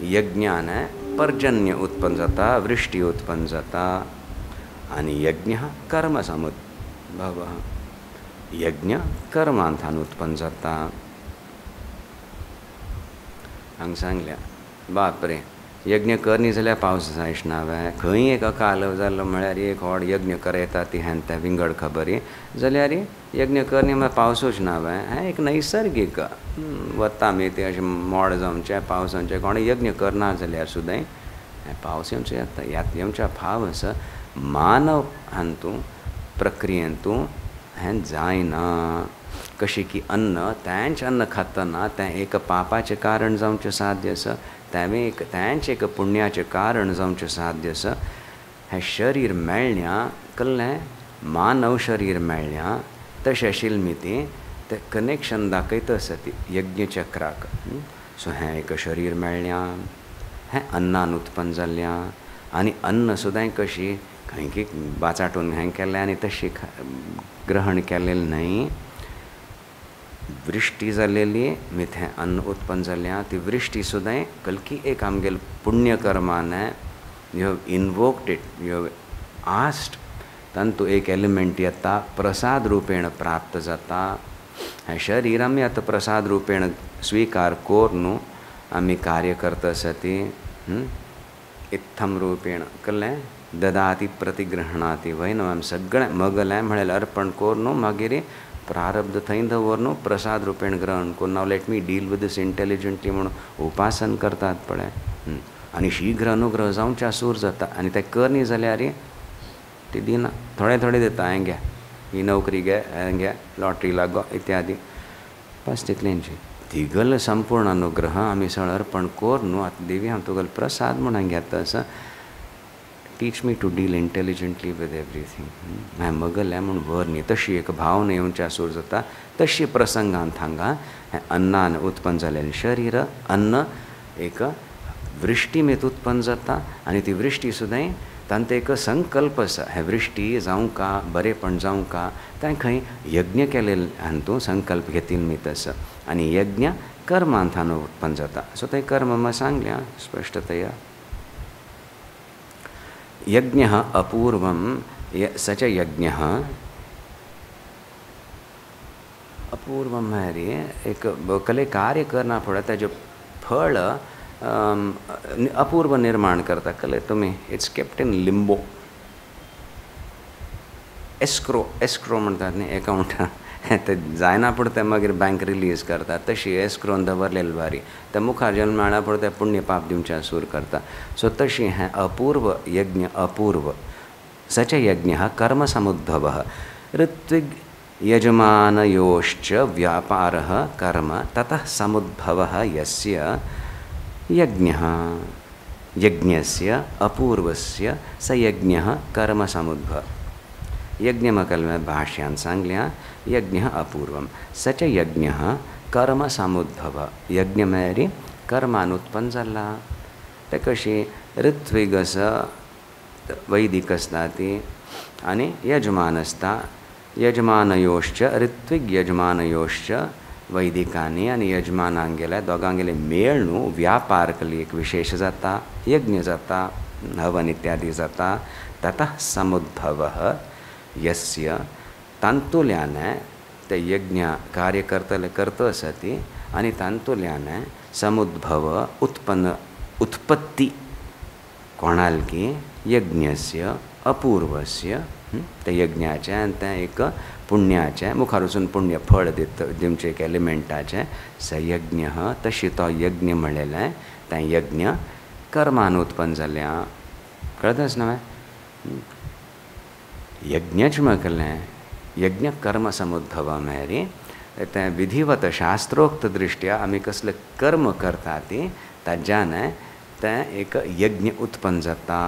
यज्ञान पर्जन्य उत्पन्न जाता, वृष्टी उत्पन्न जाता. आणि यज्ञ कर्म समुद्भवः. यज्ञ कर्मांतान उत्पन्न जाता. हांगा सांगल्या बापरे यज्ञ करनी जाल्यार पावस जायच नावे. खंय एक अकाल जालो म्हळ्यार एक व्हड यज्ञ करयता ती हें तें विंगड खबरी जाल्यार यज्ञ करनी म्हळ्यार पावसूच नावे. हें एक नैसर्गीक वता आमी ते अशें मोड जावचें पावसाचें. कोणें यज्ञ करना जाल्यार सुद्दां हें पावस येवचें येता. येवच्या फाव आसा. मानव हातूंत प्रक्रियेंतूं हें जायना. कशें की अन्न तेंच अन्न खातना तें एक पापाचें कारण जावचें साध्य आसा, तेंच एक पुण्याचें कारण जावचें साध्य आसा. हें शरीर मेळ्ळ्यां कल्लें मानव शरीर मेळ्ळ्यां तशें आशिल्लें मिती तें कनेक्शन दाखयता आसा ती यज्ञचक्राक. सो हें एक शरीर मेळ्ळ्यां, हें अन्नान उत्पन्न जाल्ल्यां. आनी अन्न सुद्दां कशी खंय बाचाटून हें केल्लें आनी तशी ग्रहण केलेलें न्हय. वृष्टी जालेली मिथें अन्न उत्पन्न जाल्ल्यां. ती वृष्टी सुद्दां कलकी एक आमगेल पुण्य कर्मान you have invoked it, you have asked. तातूंत एक एलिमेंट येता प्रसाद रूपेण प्राप्त जाता. हें शरीर आमी आतां प्रसाद रूपेण स्वीकार कोर न्हू, आमी कार्य करता सती इत्थम रूपेण कल्लें ददाती प्रतिग्रहणाती. वय न्हू आमी सगळें मगलें म्हळ्यार अर्पण कोर न्हू, मागीर प्रारब्ध थंय दवर न्हू, प्रसाद रूपेण ग्रहण core. Now let me deal with this intelligently म्हणून उपासन करतात पळय. आनी शीघ्र अनुग्रह जावच्या सूर जाता. आनी तें कर न्ही जाल्यार ती दिना. थोडे थोडे दिता. हें घे ही नोकरी घे, हें घे लॉटरी लागो इत्यादी. बस तितलेंची तिगल संपूर्ण अनुग्रह आमी सगळें अर्पण कोर न्हू. आतां देवी हांव तुगेलो प्रसाद म्हणून घेता आसा. Teach me to deal intelligently with everything. हें मगलें म्हूण वर न्ही. तशी एक भावना येवच्या सूर जाता. तशी प्रसंगांत हांगा हें अन्नान उत्पन्न जालेलें शरीर, अन्न एक वृष्टी में उत्पन्न जाता आणि ती वृष्टी सुद्धा तांत एक संकल्प आसा हे वृष्टी जावं का बरेपण जावं का तां खंय यज्ञ केलेले हातूंत संकल्प घेतिल मी तसं आणि यज्ञ कर्मांतान उत्पन्न जाता सो ते कर्म मैं सांगल्या स्पष्टतया यज्ञ अपूर्वम सच यज्ञ अपूर्वम है रे एक कले कार्य करना पड़ता है जो फल अपूर्व निर्माण करता कले तुम्हें इट्स केप्ट इन लिंबो एस्क्रो म्हणतात न्ही अकाउंट ते जायना पडते मागीर बँक रिलीज करता तशी एस्क्रोन दवरलेली बारी त्या मुखार जन्म मेळ्ळा पडते पुण्य पाप दिवच्या सूर करता सो तशी हें अपूर्व यज्ञ अपूर्व सच यज्ञ कर्म समुद्भव ऋत्विग यजमानयोश्च व्यापारः कर्म ततः समुद्भवः यस्य यज्ञः यज्ञस्य अपूर्वस्य स यज्ञः कर्म समुद्भव यज्ञमकल में भाष्यान सांगल्या यज्ञ अपूर्वम सच यज्ञ कर्म समुद्भव यज्ञ मेरी कर्मान उत्पन्न जाला ते कशी ऋत्विग आसा वैदिक आसता ती आनी यजमान आसता यजमानयोश्च ऋत्विग यजमानयोश्च वैदिकांनी आनी यजमानांक गेल्या दोगांगेले मेळ न्हू व्यापार कली एक विशेष जाता यज्ञ जाता हवन इत्यादि जाता ततः समुद्भवः यस्य तांतुल्याने ते यज्ञ कार्य करता सती आणि तांतुल्याने समुद्भव उत्पन्न उत्पत्ति कोणाल की यज्ञस्य अपूर्वस्य ते यज्ञाचे आनी तें एक पुण्याचे मुखार वचून पुण्य फळ दिवचे एक एलिमेंटाचे स यज्ञ तशी तो यज्ञ म्हणलेले तें यज्ञ कर्मान उत्पन्न जाल्या कळतच न्हय यज्ञच म्हटलें यज्ञ कर्म समुद्भव मेरी तें विधिवत शास्त्रोक्त दृश्ट्या आमी कसले कर्म करता ती ताज्यान तें एक यज्ञ उत्पन्न जाता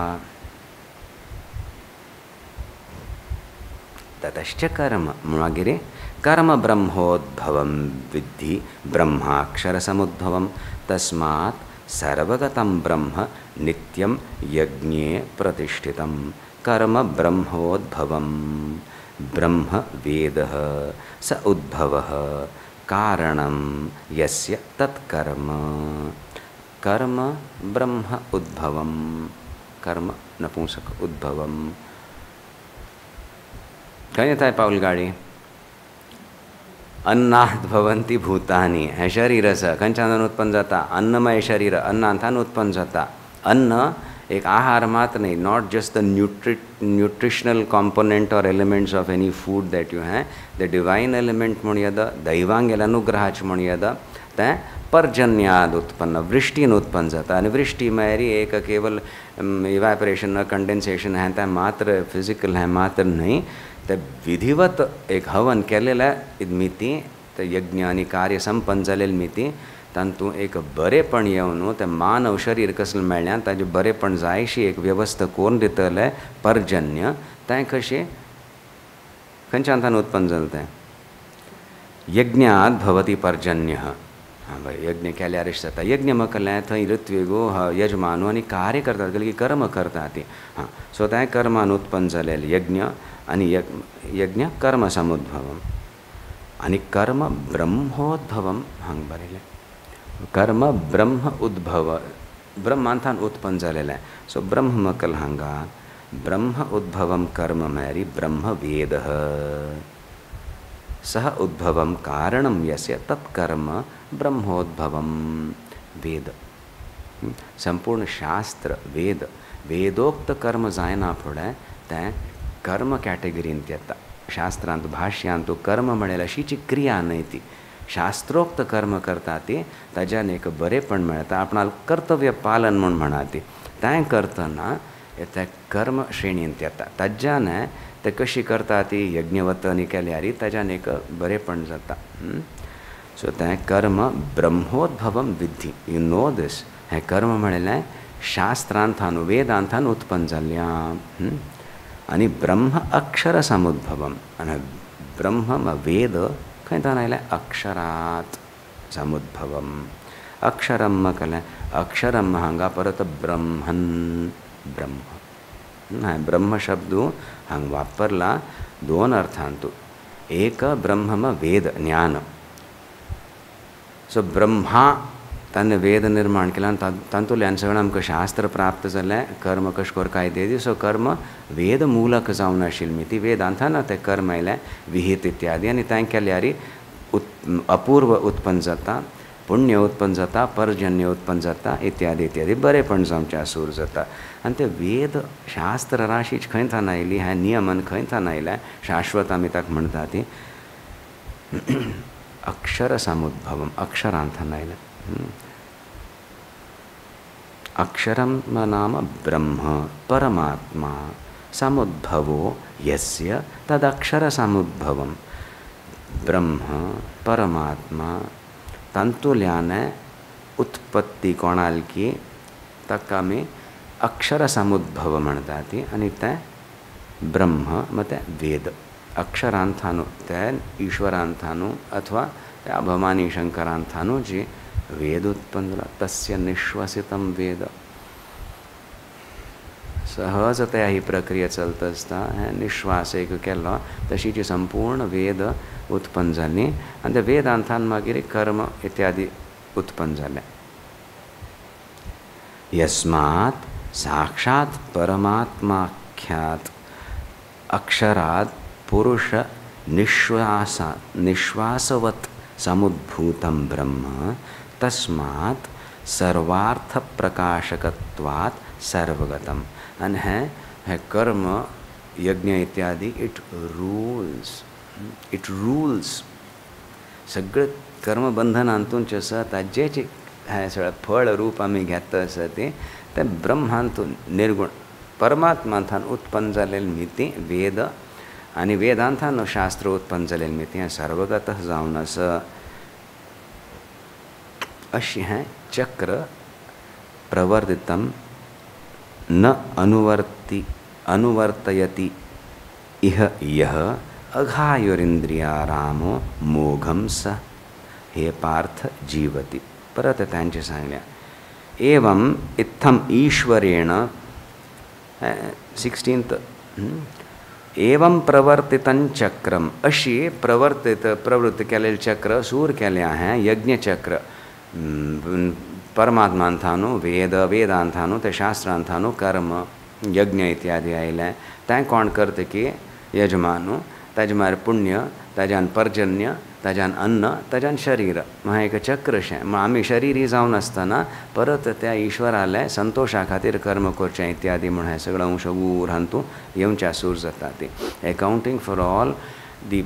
ततश्च कर्म मागीर कर्म ब्रह्मोद्भवं विद्धि ब्रह्माक्षर समुद्भवं तस्मात् सर्वगतं ब्रह्म नित्यं यज्ञे प्रतिष्ठितं कर्म ब्रह्मोद्भवं ब्रह्म वेदः स उद्भवः कारणं यस्य तत्कर्म कर्म ब्रह्म उद्भवं कर्म नपुंसक उद्भवं कहीं था पाउल गाड़ी अन्नात् भवन्ति भूतानि हे शरीर आसा खंयच्यान उत्पन्न जाता अन्नमय शरीर अन्नांतल्यान उत्पन्न जाता अन्न एक आहार मात्र नहीं not just the nutritional component और elements of any food that you हैं द डिवाइन एलिमेंट म्हण येद दैवांगेल अनुग्रहाच म्हण येद तें पर्जन्याद उत्पन्न वृष्टीन उत्पन्न जाता आनी वृष्टी म्हळ्यार एक केवल इवॅपोरेशन कंडेन्सेशन हें तें मात्र फिजिकल हें मात्र न्हय ते विधिवत एक हवन केलेल्या मिती ते यज्ञ आनी कार्य संपन्न जालेली मिती तातूंत एक बरेपण येवन ते मानव शरीर कसलें मेळ्ळ्यां ताजें बरेपण जायशी एक व्यवस्था करून दितले पर्जन्य तें कशें खंयच्यान उत्पन्न जालें तें यज्ञात भवति पर्जन्यः हाँ भाई यज्ञ केल्यार जाता यज्ञ म्हटल्यार थंय ऋत्विगो यजमानो आनी कार्य करतात की कर्म करतात ती हाँ सो तें कर्मान उत्पन्न जालेलें यज्ञ आनी यज्ञ कर्म समुद्भवम आनी कर्म ब्रह्मोद्भवम हांगा बरयलें कर्म ब्रह्म उद्भव ब्रह्मांतल्यान उत्पन्न जालेलें सो ब्रह्म म्हटलें हांगा ब्रह्म उद्भवम कर्म म्हळ्यार ब्रह्म वेदः सह उद्भवम कारणं यस्य तत्कर्म ब्रह्मोद्भवम वेद संपूर्ण शास्त्र वेद वेदोक्त कर्म जायना फुडें तें कर्म कॅटेगरींत येता शास्त्रांत भाष्यांत कर्म म्हळ्यार अशीची क्रिया न्हय ती शास्त्रोक्त कर्म करता ती ताज्यान एक बरेपण मेळटा आपणाल कर्तव्य पालन म्हूण म्हणा ती तें करतना तें कर्म श्रेणींत येता ताज्यान ते कशी करता ती यज्ञवतनी केल्यार ताज्यान एक बरेपण जाता सो तें कर्म ब्रह्मोद्भवम विद्धि यू नो दिस हें कर्म म्हळ्यार शास्त्रांतान वेदांतान उत्पन्न जाल्ल्यां आनी ब्रह्म अक्षर समुद्भवम आनी ब्रह्म वेद खंयच्यान आयलें अक्षरात समुद्भवम अक्षरम केलें अक्षरम हांगा परत ब्रह्मन ब्रह्म ब्रह्म शब्द हांगा वापरला दोन अर्थांतू एक ब्रह्म वेद ज्ञान सो ब्रह्मा ताणें वेद निर्माण केला तातूंतल्यान सगळें आमकां शास्त्र प्राप्त जालें कर्म कशें करता इत्यादी सो कर्म वेद मूलक जावन आशिल्ली ती वेदांतान तें कर्म आयलें विहित इत्यादी आनी तें केल्यार अपूर्व उत्पन्न जाता पुण्य उत्पन्न जाता पर्जन्य उत्पन्न जाता इत्यादी इत्यादी बरेपण जावचें सूर जाता आनी ते वेद शास्त्र राशीच खंय थान आयली हे नियमन खंय थान आयलें शाश्वत आमी ताका म्हणटा ती अक्षर समुद्भवम अक्षरांतान आयलें अक्षरम नाम ब्रह्म परमात्मा समुद्भवो यस्य तदक्षर समुद्भवम ब्रह्म परमात्मा तंतुल्याने उत्पत्ति कोणालकी ताका आमी अक्षर समुद्भव म्हणटा ती आनी तें ब्रह्म मते वेद अक्षरांतानू तें ईश्वरांतानू अथवा त्या अभमानी शंकरांतानू जी वेद उत्पन्न जाला तस्य निश्वसितं वेद सहजतया ही प्रक्रिया चलत आसता निश्वास एक केलो तशी जी संपूर्ण वेद उत्पन्न जाली आनी त्या वेदांतान मागीर कर्म इत्यादी उत्पन्न जाले यस्मात् साक्षात् परमात्माख्यात अक्षरात् पुरुष निश्वासवत् समुद्भूतं ब्रह्म तस्मात् सर्वार्थ प्रकाशकत्वात् सर्वगतम and है कर्म यज्ञ इत्यादि इट रूल्स सगळे कर्म बंधनांतून आसा ताजें हें सगळें फळ रूप आमी घेता आसा तें ब्रह्मांतून निर्गुण परमात्मांतल्यान उत्पन्न जालेली मिती वेद आनी वेदांतान शास्त्र उत्पन्न जालेली मिती हें सर्वगत जावन आसा अशी हें चक्र प्रवर्तितं न अनुवर्तयति इह यह अघायुरिंद्रियारामो मोघम स हे पार्थ जीवति परत तांचे सांगल्या एवं इत्थम ईश्वरेण 16th एवं प्रवर्तितं चक्रम अशी प्रवृत्त केलेले चक्र सूर केले हैं यज्ञ चक्र परमात्मांतानू वेद वेदांतानू ते शास्त्रांतानू कर्म यज्ञ इत्यादी आयलें तें कोण करता की यजमानू ताजे मार पुण्य ताज्यान पर्जन्य ताज्यान अन्न ताज्यान शरीर म्हळ्यार एक चक्र शें आमी शरीरी जावन आसतना परत त्या ईश्वराले संतोषा खातीर कर्म करचें इत्यादी म्हण हें सगळें अंश उर हातूं येवच्या सूर जाता ती accounting for all the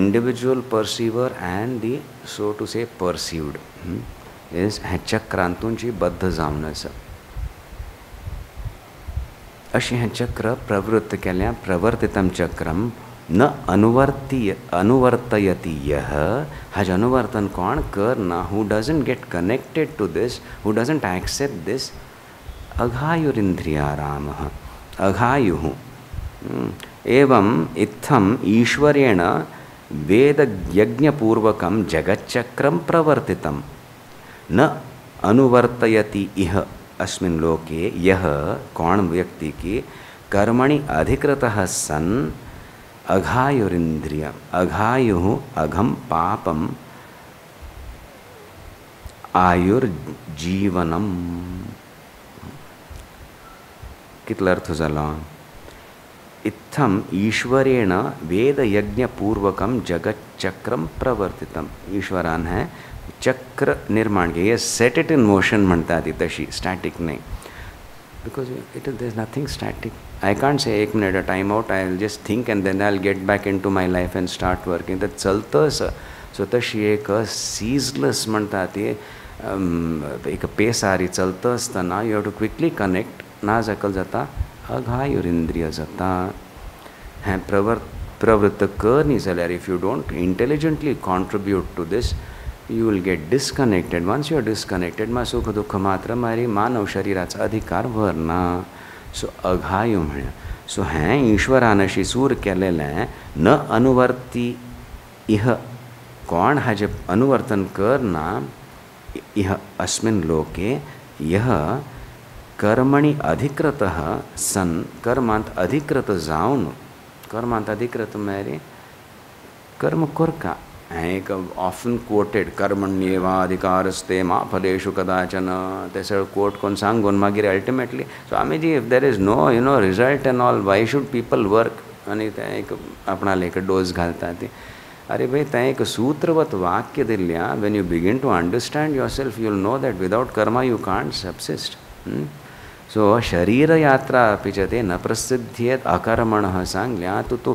individual perceiver and the so to say perceived is हें चक्रांतून जी बद्ध जावन आसा अशें हें चक्र प्रवृत्त केल्या प्रवर्तितं चक्रम न अनुवर्तयति यह हाजें अनुवर्तन कोण करना who doesn't get connected to this who doesn't accept this अघायुरिंद्रियारामः अघायुः एवं इत्थम ईश्वरेण वेदयज्ञपूर्वकं जगच्चक्रं प्रवर्तितं न अनुवर्तयति इह अस्मिन् लोके यह कौन व्यक्ति की कर्मणि अधिकृतः सन् अघायुरिंद्रियम् अघायुः अघम पापम आयुर्जीवनम कितलो अर्थ जालो इत्थम ईश्वरेण वेदयज्ञपूर्वकं जगच्चक्रं प्रवर्तितम् ईश्वरान है चक्र निर्माण के ये सेट इट इन मोशन म्हणटा ती तशी स्टॅटिक नाही because it is nothing static I can't say एक minute time out I will just think and then I will get back into my life and start working ते चलतस सो तशी एक ceaseless म्हणटा ती एक पेसारी चलता आसतना you have to quickly connect ना जाकल जाता अघायुरिंद्रिय जाता हें प्रवृत्त कर न्ही जाल्यार if you don't intelligently contribute to this you will get disconnected. Once you are disconnected मा सुख दुःख मात्र मारी मानव शरीराचा अधिकार वरना सो अघायु म्हळ्या सो हें ईश्वरान अशी सूर केलेलें न अनुवर्ती इह कोण हाजें अनुवर्तन करना इह अस्मिन् लोके यह कर्मणि अधिकृतः सन् कर्मांत अधिकृत जाऊन कर्मांत अधिकृत मेरे कर्म कोरका एक ऑफन कोटेड कर्मण्येवाधिकारस्ते मा फलेषु कदाचन ते सगळं कोट कोण सांगून मागीर ultimately Swamiji if there is no result and all why should people work आनी ते एक आपणाले एक डोज घालता ती अरे भाई तें एक सूत्रवत वाक्य दिल्ल्या when you begin to understand yourself you will know that without karma you can't subsist so शरीर यात्रा अपि च ते न प्रसिद्ध्येत अकर्मणः सांगल्या तू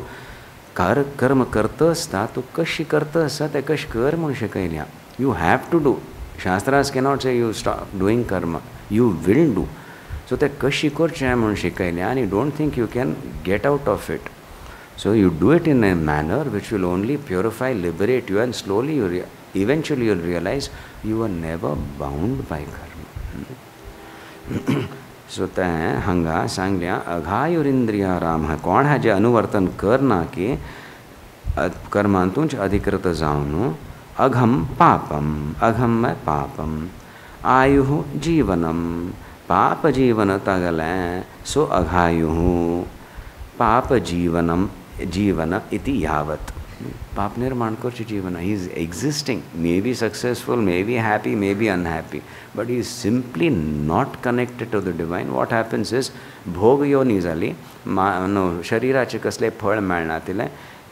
कर्म करता असता तू कशी करता असता ते कश कर म्हणून शिकयल्या यू हॅव टू डू शास्त्रास cannot say you stop doing karma you will do so ते कशी करचें म्हणून शिकयल्या आनी don't think you can get out of it so you do it in a manner which will only purify, liberate you, and slowly eventually you'll realize you are never bound by karma. So तें हांगा सांगल्या अघायुरिंद्रिया राम कोण हाजे अनुवर्तन करना की कर्मांतूंच अधिकृत जावन अघम पापम अघम में पापम आयु जीवनम पाप जीवन तगलें सो अघायु पाप जीवनम जीवन इति यावत पाप निर्माण करचे जीवन he is existing may be successful may be happy may be unhappy but he is simply not connected to the divine what happens is भोग योनी जाली शरीराचे कसले फळ मेळना तिले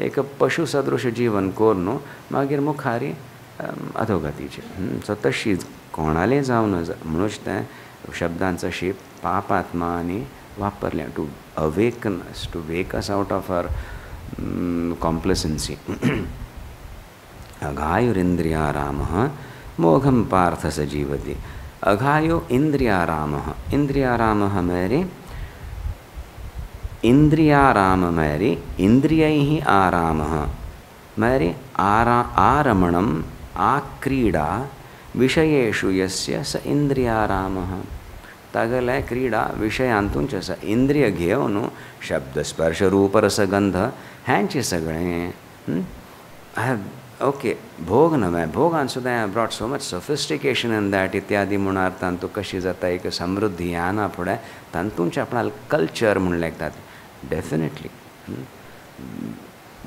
एक पशु सदृश जीवन कोरून मागीर मुखारी अधोगतीचे सो तशी कोणाले जावन म्हणूच तें शब्दांचो शीप पापात्मा आनी वापरल्या to awaken us to wake us out of our complacency अघायुरिंद्रियारामः मोघम पार्थ स जीवति अघायु इंद्रियारामः इंद्रियारामः मेरे इंद्रियाराम मेरे इंद्रियैः आरामः मेरे आरमणम आक्रीडा विषयेषु यस्य स इंद्रियारामः तागेले क्रीडा विषयांतूंच आसा इंद्रिय घेवन शब्द स्पर्श रूप रसगंध हेंचे सगळें ओके भोग नवे भोगान सुद्दां I brought so much sophistication in that इत्यादी म्हूण अर्थान तूं कशी जाता एक समृद्धी आना फुडें तातूंच आपणाल कल्चर म्हूण लेखतात डेफिनेटली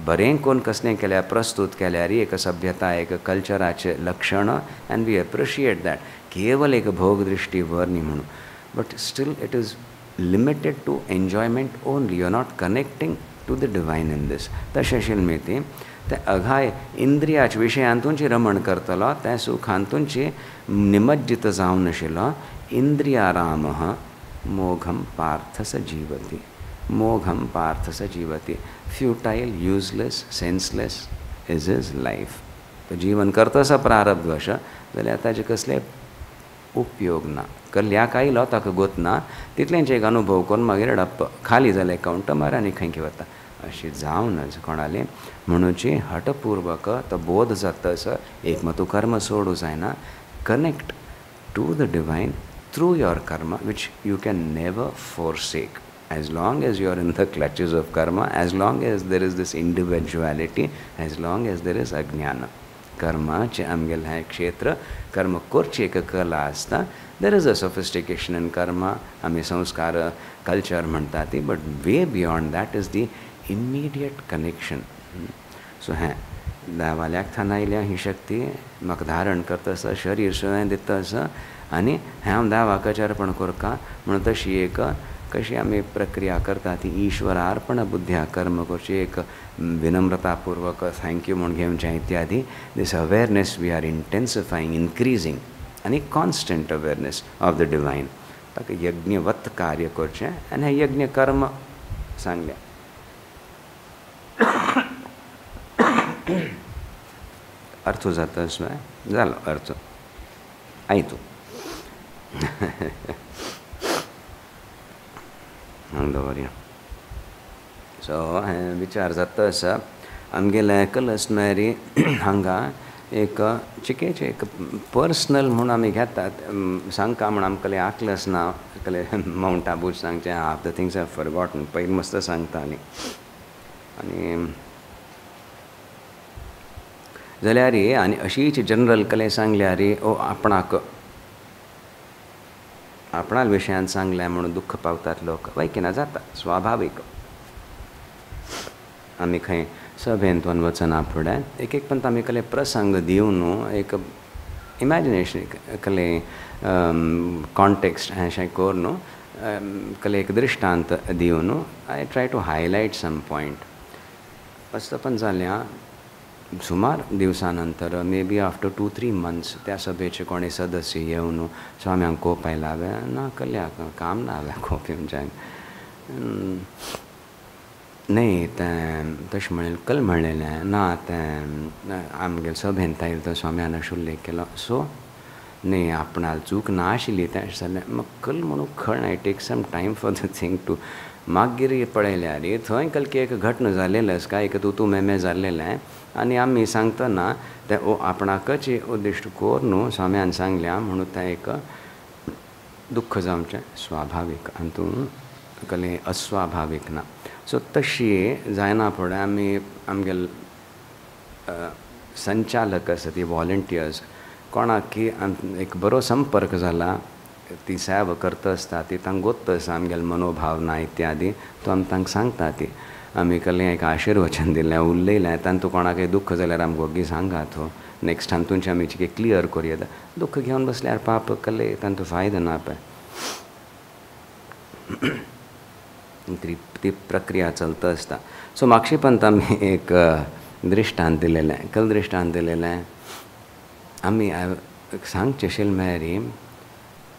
बरें कोण कसलें केल्यार प्रस्तूत केल्यार एक सभ्यता एक कल्चराचे लक्षण एंड वी एप्रिशिएट दॅट केवल एक भोग दृष्टी वर न्ही म्हणून but still it is limited to enjoyment only you are not connecting to the divine in this तशें मिती ते अघाय इंद्रियाच्या विशयांतूंची रमण करतलो ते सुखांतूंची निमज्जित जावन नाशिल्लो इंद्रियारामः मोघम पार्थ स जीवति मोघम पार्थ स जीवति futile useless senseless is his life तो जीवन करतसा प्रारब्धवश जाल्यार ताजे कसले उपयोग ना कल्याक आयलो ताका गोत ना तितलेंच एक अनुभव करून मागीर डप्प खाली जालें अकाउंट मार आनी खंयची वता अशी जावनच कोणाले म्हणूची हठपूर्वक तो बोध जाता एक तूं कर्म सोडू जायना connect to the divine through your karma which you can never forsake as long as you are in the clutches of karma, as long as there is this individuality, as long as there is ajnana. Karma चे आमगेल हें क्षेत्र कर्म करची एक कला आसता देर is a sophistication इन कर्मा आमी संस्कार कल्चर म्हणटा ती but way beyond that is the immediate connection so हें देवाल्याक थान आयल्या ही शक्ती म्हाका धारण करता आसा शरीर सुद्दां दिता आसा आनी हांव देवाक अर्पण करता म्हणून तशी एक कशी आमी प्रक्रिया करता ती ईश्वरार्पण बुद्ध्या कर्म करची एक विनम्रतापूर्वक थँक्यू म्हूण घेवचें इत्यादी this awareness we are intensifying increasing आनी constant awareness of the divine ताका यज्ञवत कार्य करचें आनी हें यज्ञ कर्म सांगलें अर्थ जाता जालो अर्थ आयतो दवरया सो हें विचार जाता आसा आमगेले कलस मेरी हांगा एक चिकेचे एक पर्सनल म्हूण आमी घेतात सांगता म्हण आमकां आकलस ना माउंट आबूज सांगचें half the things have forgotten पयलीं मस्त सांगतालीं आनी जाल्यार आनी अशीच जनरल कले सांगल्यार ओ आपणाक आपणा विशयान सांगलें म्हणून दुख्ख पावतात लोक वैकिना जाता स्वाभावीक. आमी खंय सभेंत वन वचना फुडें एक एक पंत आमी कले प्रसंग दिवन एक इमॅजिनेशन कले कॉन्टेक्स्ट अशें कोर न्हू कले एक दृश्टांत दिवन I try to highlight some point. असं पण जाल्या सुमार दिवसानंतर मे बी आफ्टर 2-3 months त्या सभेचे कोणी सदस्य येवन स्वाम्यांक कोप आयलावे ना कल्या काम ना हांवें कोप येवच्यान न्ही तें तशें म्हणलें कल म्हणलेलें ना तें आमगे सभेंत आयिल्लो तो स्वाम्यान अशें उल्लेख केलो सो न्ही आपणाल चूक ना आशिल्ली तें अशें जालें म्हाका कल म्हणून कळना I take some time for the thing to मागीर पळयल्यार थंय कलकी एक घटना जाल्लेलें आसा काय एक तूं मेमे जाल्लेलें आनी आमी सांगतना तें आपणाकच उद्दिश्ट कोर न्हू स्वाम्यान सांगल्या म्हणून तें एक दुख्ख जावचें स्वाभावीक आनी तूं कले अस्वाभावीक ना. सो तशी जायना फुडें आमी आमगेल संचालक आसा ती वॉलंटियर्स कोणाक की एक बरो संपर्क जाला ती सेवा करता आसता ती तांकां गोत्त आसा आमगेल मनोभावना इत्यादी तो आमी तांकां सांगता ती आमी कलें एक आशिर्वचन दिलें उलयलें तांतू कोणाकय दुख्ख जाल्यार आमकां ओगी सांगात हो नेक्स्ट तांतूंचे आमी क्लियर करूं येता दुख्ख घेवन बसल्यार पाप कले तांतू फायदो ना पळय ती प्रक्रिया चलता आसता. सो म्हापशी पंत आमी एक दृश्टांत दिलेलें कल दृश्टांत दिलेलें आमी सांगचें आशिल्लें मेरी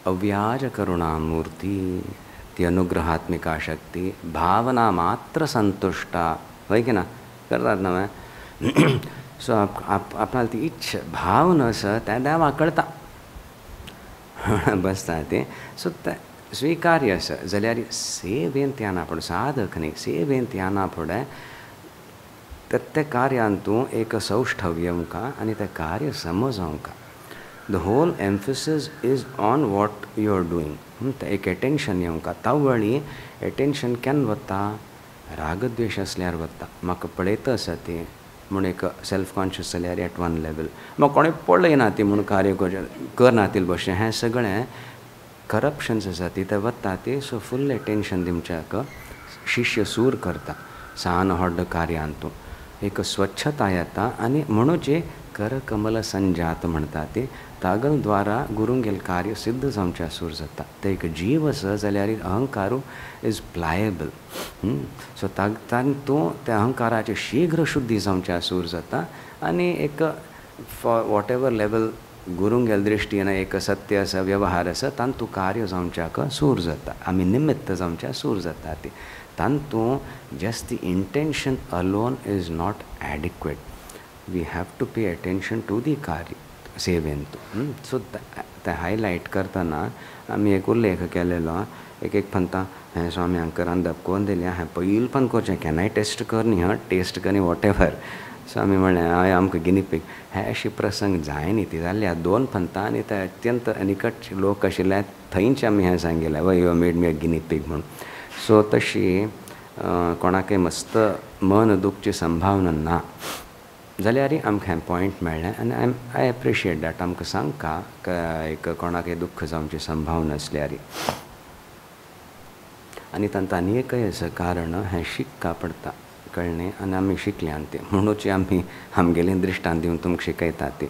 अव्याज करुणामूर्ती ती अनुग्रहात्मिका शक्ती भावना मात्र संतुष्टा वय की ना करतात ना सो आपणाला ती इच्छा भावना आसा त्या देवाक कळटा बसता ती सो तें स्विकार्य आसा जाल्यार सेवेंत येना फुडें साधक न्ही सेवेंत येना फुडें ते कार्यान तूं एक सौष्ठव्य उमका आनी तें कार्य समजोंका. The whole emphasis is on what you are doing. एक एटेंशन येवंका तावळी एटेंशन केन्ना वता रागद्वेश असल्यार वता म्हाका पळयता आसा ती म्हूण एक सेल्फ कॉन्शियस जाल्यार एट वन लेवल म्हाका कोणें पळयना ती म्हूण कार्य करनातील भशेन हें सगळें करप्शन्स आसा ती ते वता ती सो फूल एटेंशन दिवच्याक शिष्य सूर करता सान व्हड कार्यांतू एक स्वच्छता येता आनी म्हणूच करकमल संजात म्हणटा ती तागल द्वारा गुरुंगेल कार्य सिद्ध जावच्या सूर जाता. ते एक जीव आसा जाल्यार अहंकारू इज प्लायेबल सो तातूंत त्या अहंकाराचे शीघ्र शुद्धी जावच्या सूर जाता आनी एक फॉर वॉट एवर लेवल गुरुंगेल दृश्टीन एक सत्य आसा व्यवहार आसा तांतू कार्य जावच्याक सूर जाता आमी निमित्त जावच्या सूर जाता ती तांतू just the intention alone is not adequate we have to pay attention to the कार्य सेवेंत सो ते हायलायट करतना आमी एक उल्लेख केलेलो एक पंता हें स्वाम्यांक रांदप कोण दिलें हें पयलीं पण करचें केन्नाय टेस्ट कर न्ही टेस्ट कर न्ही वॉट एवर सो आमी म्हणलें हय आमकां गिनीपीक हे अशी प्रसंग जाय न्ही ती जाल्ल्या 2 पंतां आनी ते अत्यंत निकट लोक आशिल्ले थंयच आमी हें सांगिल्लें वय यू मेड मी अ गिनीपीक म्हणून. सो तशी कोणाकय मस्त मन दुखची संभावना ना जाल्यार आमकां हें पॉयंट मेळ्ळें आनी आय एप्रिशिएट दॅट आमकां सांगता एक कोणाकय दुख्ख जावची संभावना आसल्यार आनी तांकां आनी एकय आसा कारण हें शिकता पडटा कळ्ळें आनी आमी शिकल्यान तें म्हणूच आमी आमगेलें दृश्टांत दिवन तुमकां शिकयता ती.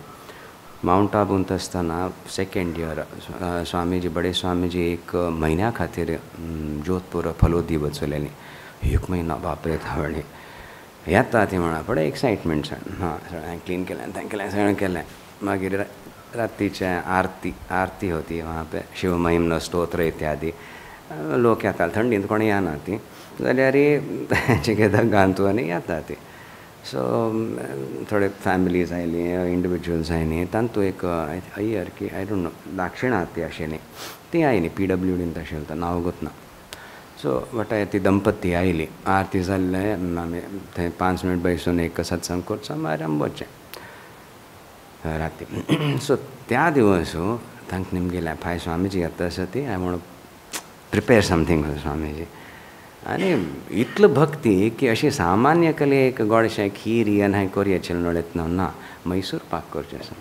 माउंट आबूंत आसतना 2nd year स्वामीजी बडे स्वामीजी एक म्हयन्या खातीर जोधपूर फलोदी वचलेली 1 म्हयनो बापरे थावळी येता ती म्हणा बडे एक्सायटमेंट हां सगळें क्लीन केलें तें केलें सगळें केलें मागीर रात्रीचें आरती होती वहाँ पे शिव महिमन स्तोत्र इत्यादी लोक येता थंडींत कोण येना ती जाल्यार चिकेदाक घालतू आनी येता ती सो थोडे फॅमिलीज आयली इंडिविज्युअल्स आयली तांतू एक अय्यर की आय डोंट नो दाक्षिणात ती आशिल्ली ती आयली PWDंत आशिल्ली तर नांव गोत ना सो वटाय ती दंपती आयली आरती जाल्ले आमी थंय 5 मिनट बसून एक सत्संग करचो मागीर आमी वचचें राती सो त्या दिवस तांकां निमगेल्या फाय स्वामीजी येता आसा ती हांवें म्हणून प्रिपेर समथींग स्वामीजी आनी इतलं भक्ती की अशी सामान्य कले एक गोडशें खीर आनी हांवें करयाचें नोळेत ना मैसूर पाक करचें आसा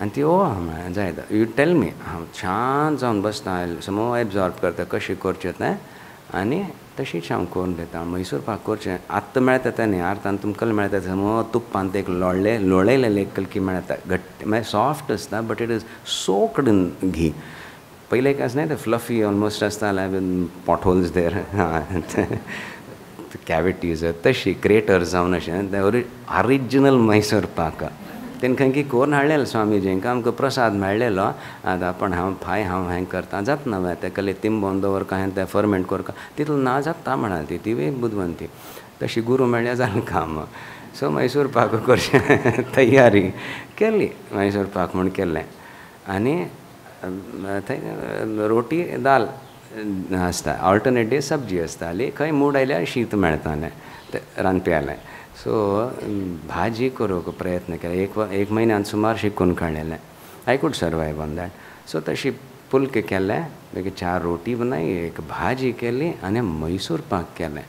आनी ती हांव जाय यू टेल मी हांव शांत जावन बसता समो एब्जॉर्ब करता कशें करचें तें आनी तशीच हांव करून दिता मैसूर पाक करचें आत्तां मेळटा तें न्ही आर्तान तुमकां मेळटा समो तुप्पान एक लोळयलेलें एक कलकी मेळटा घट्ट मागीर सॉफ्ट आसता but it is soaked in ghee पहिले एक आसना ते फ्लफी ऑलमोस्ट आसता पॉट होल्स देर कॅविटीज तशी क्रेटर्स जावन अशें ते ओरिजिनल मैसूर पाक तेंकां की करून हाडलेलो स्वामीजींक आमकां प्रसाद मेळ्ळेलो आतां पण हांव हें करता जातना मागीर तेका तिंबोवन दवरका हें तें फर्मेंट करता तितून ना जाता म्हणाली ती बुदवंती तशी गुरू मेळ्ळें जालें काम सो मैसूर पाक करचें तयारी केली मैसूर पाक म्हूण केलें आनी थंय रोटी दाल आसता ऑल्टरनेट डे सब्जी आसताली खंय मूड आयल्यार शीत मेळटालें तें रांदप्यालें सो भाजी करूंक प्रयत्न केलो एक म्हयन्यान सुमार शिकून काडलेलें आय कूड सर्वायव ऑन दॅट सो तशी पुल्के केले मागीर 4 रोटी बनाई एक भाजी केली आनी मैसूर पाक केलें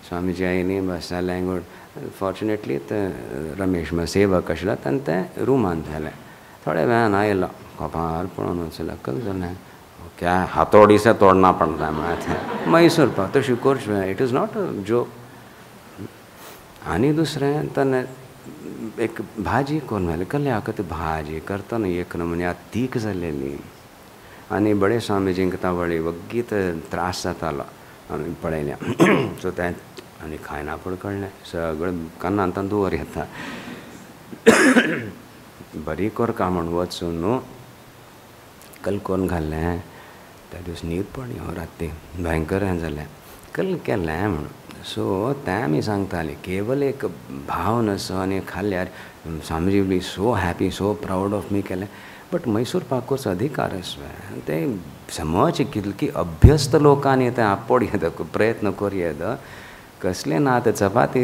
स्वामीजी आयली बस जालें गूड फॉर्च्युनेटली ते रमेश सेवक आशिल्लो ताणें तें रुमान केलें थोड्या वेळान आयलो कपार पळोवन वचलें कल जालें क्या हातोडी से तोड़ना पड़ता म्हळ्यार मैसूर पाक तशी करचें it is not a joke आनी दुसरें ताणें एक भाजी करून मेळ्ळी कहलें हाका ती भाजी करतना एक नमुने तीख जालेली आनी बडे स्वामीजींक तावळी वग्गीत त्रास जातालो आमी पळयलें सो तें आनी खायना पूण कळ्ळें सगळें कान्नांत दुवर येता बरी करता म्हूण वचून न्हू कल करून घाल्लें त्या दीस न्हीद पडली हो राती भयंकर हें जालें कल केलें म्हणून सो तें आमी सांगतालीं केवल एक भाव नसो आनी खाल्ल्यार Swamiji will be so happy so proud of me केलें बट मैसूर पाकूच अधिकार आसता तें समज की अभ्यस्त लोकांनी तें आपड येद प्रयत्न करयेद कसलें ना तें चपाती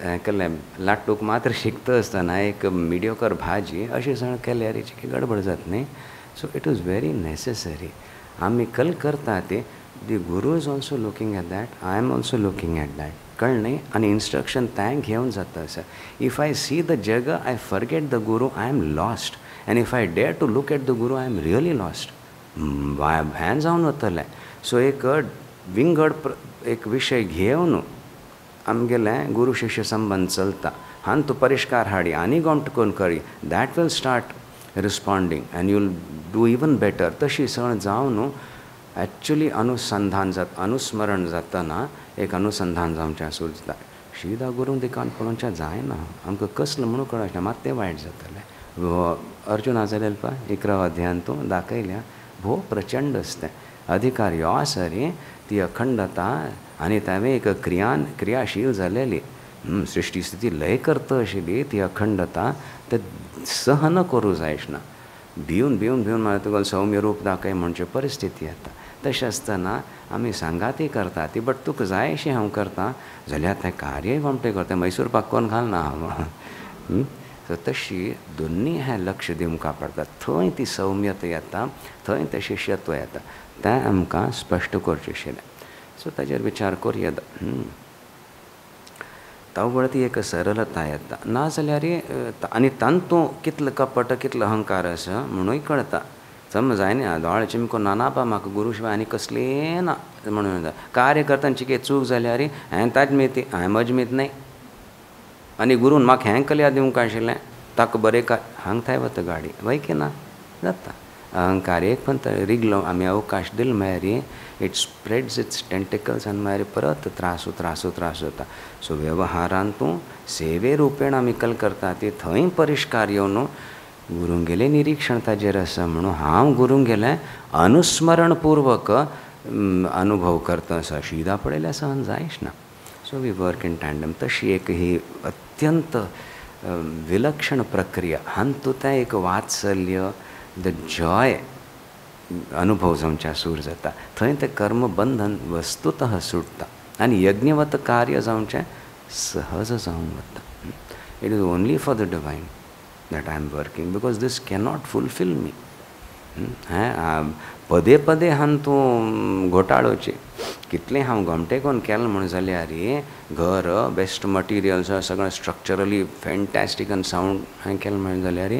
हें केलें लाट्टूक मात्र शिकता आसतना एक मिडियोकर भाजी अशी सण केल्यार हेची गडबड जाता न्ही so it is very necessary आमी कल करता ती the guru is also looking at that I am also looking at that कळ्ळें आनी इन्स्ट्रक्शन तें घेवन जाता सर if I see the jag I forget the guru I am lost and if I dare to look at the guru I am really lost हें जावन वतलें सो एक विंगड एक विशय घेवन आमगेलें गुरू शिश्य संबंध चलता हांन तूं परिश्कार हाडी आनी गोमट करून करी that will start responding and you will do even better तशी सण जावन एक्चुअली अनुस्मरण जातना एक अनुसंधान जावचें सुचता शिदा गुरू दिकान पळोवचें जायना आमकां कसलें म्हणून कळचें मात तें वायट जातलें अर्जुन आजलेल पळय 11 अध्यायान तूं दाखयल्या भोव प्रचंड आसतें अधिकार ह्यो आसा रे ती अखंडता आनी तांवें एक क्रियाशील जालेली सृश्टी स्थिती लय करता आशिल्ली ती अखंडता तें सहन करूं जायच ना भिवन म्हाका तुका सौम्य रूप दाखय म्हणचे परिस्थिती येता तशें आसतना आमी सांगाती करता ती बट तुका जाय अशी हांव करता जाल्यार तें कार्यय गोमटें करता मैसूर पाक करून घालना हांव सो तशी दोनी हें लक्ष दिवंक पडटा थंय ती सौम्यता येता थंय तें शिश्यत्व येता तें आमकां स्पश्ट करचें आशिल्लें सो ताजेर विचार करयेद तावळ ती एक सरलता येता ना जाल्यार आनी तांतूं कितलो कपट कितलो अहंकार आसा म्हणूय कळटा समज जायना दोळ चिमको नानापा म्हाका गुरू शिवाय आनी कसलें ना म्हणून कार्य करतना चिके चूक जाल्यार हांवें ताज मेती हांवें मजमीत न्ही आनी गुरून म्हाका हें कल्या दिवंक आशिल्लें ताका बरें हांग थंय वता गाडी वयकी ना जाता अहंकार एक पण रिगलो आमी अवकाश दिलो म्हळ्यार इट स्प्रेड्स इट्स टेंटिकल्स आनी मागीर परत त्रास जाता सो वेवहारान तूं सेवे रुपेण आमी कल करता ती थंय परिश्कार येवन गुरूंगेलें निरीक्षण ताजेर आसा म्हणून हांव गुरूंगेलें अनुस्मरण पूर्वक अनुभव करता आसा शिदा पळयल्यार सहन जायच ना so we work in tandem तशी एक ही अत्यंत विलक्षण प्रक्रिया हातूंत तें एक वात्सल्य द जॉय अनुभव जावच्या सूर जाता थंय तें कर्मबंधन वस्तुतः सुट्टा आनी यज्ञवत कार्य जावचें सहज जावन वता it is only for the divine that I am working because this cannot fulfill me. पदे पदे हांव तूं घोटाळोचे कितले हांव घोमटे कोन्न केलें म्हण जाल्यार घर बेस्ट मटिरियल्स सगळें स्ट्रक्चरली फॅन्टॅस्टीक आनी सावंड हांवें केलें म्हण जाल्यार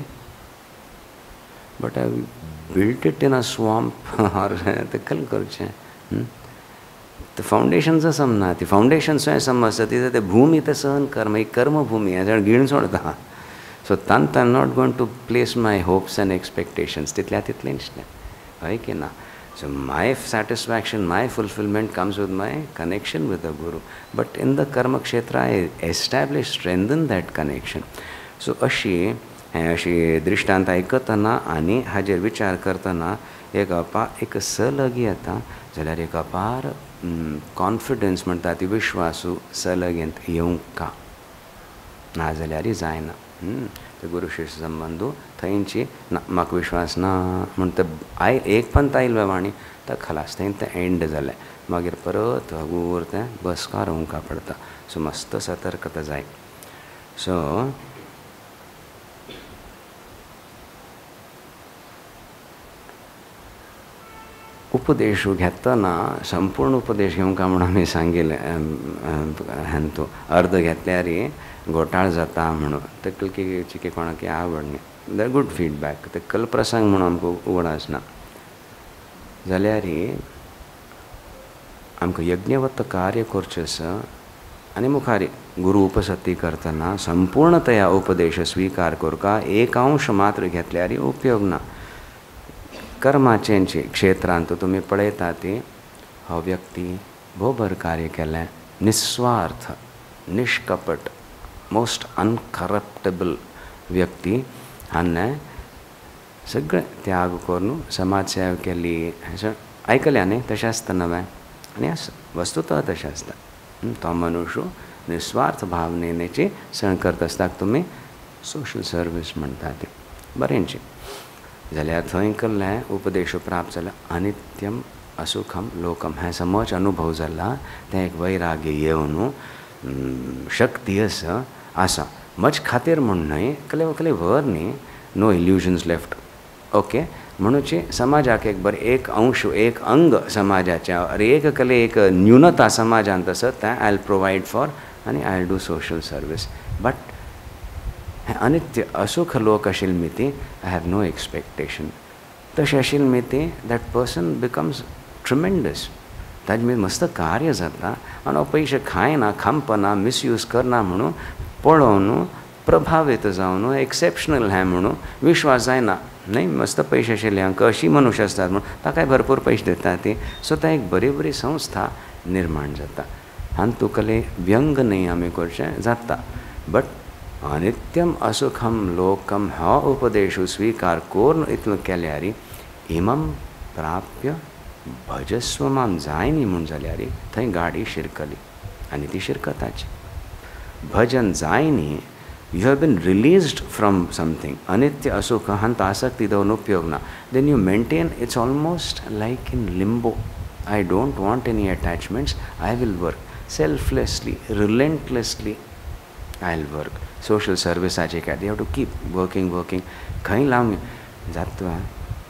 but I built it in a swamp or तें कल करचें ते फावंडेशन्स समना ती फावंडेशन्स समजता ती ते भूमी ते सहन कर्म ही कर्मभूमी हें गीण सोडता सो तांत I am not going to place my hopes and expectations तितल्या तितलेंच तें हय की ना so my satisfaction my fulfilment comes with my connection with the guru but in the karma kshetra I establish strengthen that connection so अशी दृश्टांत आयकतना आनी हाजेर विचार करतना एक सलग येता जाल्यार एक अपार कॉन्फिडन्स म्हणटा ती विश्वासू सलगेंत येवंक का नाजाल्यार जायना ते गुरू शिश्य संबंदू थंयची ना म्हाका विश्वास ना म्हण ते एक पंत आयलो वाणी तो खलास थंय तें एंड जालें मागीर परत हगूर तें बसकार रावंका पडटा सो मस्त सतर्कता जाय सो उपदेश घेतना संपूर्ण उपदेश घेवंक म्हणून आमी सांगिल्लें हांतू अर्द घेतल्यार घोटाळ जाता म्हणून ते चिके कोणाक आवड न्ही द गूड फीडबॅक ते कल प्रसंग म्हणून आमकां उगड आसना जाल्यार आमकां यज्ञवत्त कार्य करचें आसा आनी मुखार गुरू उपसती करतना संपूर्णतया उपदेश स्विकार करता एक अंश मात्र घेतल्यार उपयोग ना कर्माचें क्षेत्रांत तुमी पळयता ती हो व्यक्ती भोबर कार्य केलें निस्वार्थ निष्कपट मोस्ट अनकरप्टेबल व्यक्ती हाणें सगळें त्याग करून समाज सेवा केली आयकल्या न्ही तशें आसता नवें आनी आसा वस्तुतः तशें आसता तो मनुश्य निस्वार्थ भावनेची सण करता आसता तुमी सोशल सर्वीस म्हणटा ती बरेंची जाल्यार थंय केल्लें उपदेश प्राप्त जाला अनित्यम असुखम लोकम हें समज अनुभव जाला तें एक वैराग्य येवन शक्ती आसा म्हजे खातीर म्हूण न्हय कसले व्हर न्ही नो इल्युजन्स लेफ्ट ओके म्हणूची समाजाक एक बरें एक अंश एक अंग समाजाचें एक कसले एक न्यूनता समाजांत आसा तें आय विल प्रोवायड फॉर आनी I will do social service but अनित्य असुख लोक आशिल्ली मिती आय हॅव नो एक्सपेक्टेशन तशें आशिल्ली मिती दॅट पर्सन बिकम्स ट्रिमेंडस ताजे मेरेन मस्त कार्य जाता आनी हांव पयशे खायना खांपना मिसयूज करना म्हणून पळोवन प्रभावीत जावन एक्सेप्शनल हें म्हणून विश्वास जायना न्हय मस्त पयशे आशिल्ले हांकां अशी मनुश्य आसतात म्हणून ताकाय भरपूर पयशे दिता ती सो तें एक बरी बरी संस्था निर्माण जाता आनी तुकले व्यंग न्हय आमी करचें जाता बट अनित्यम असुखम लोकम हो उपदेश स्वीकार करून इतलो केल्यार इमम प्राप्य भजस्व माम जाय न्ही म्हूण जाल्यार थंय गाडी शिरकली आनी ती शिरकताची भजन जाय न्ही you have been released from something अनित्य असुख हांत आसक्ती दवरून उपयोग ना then you maintain it's almost like in limbo I don't want any attachments I will work selflessly relentlessly I will work social सर्विसाचे काय they have to keep working खंय लावंक जाता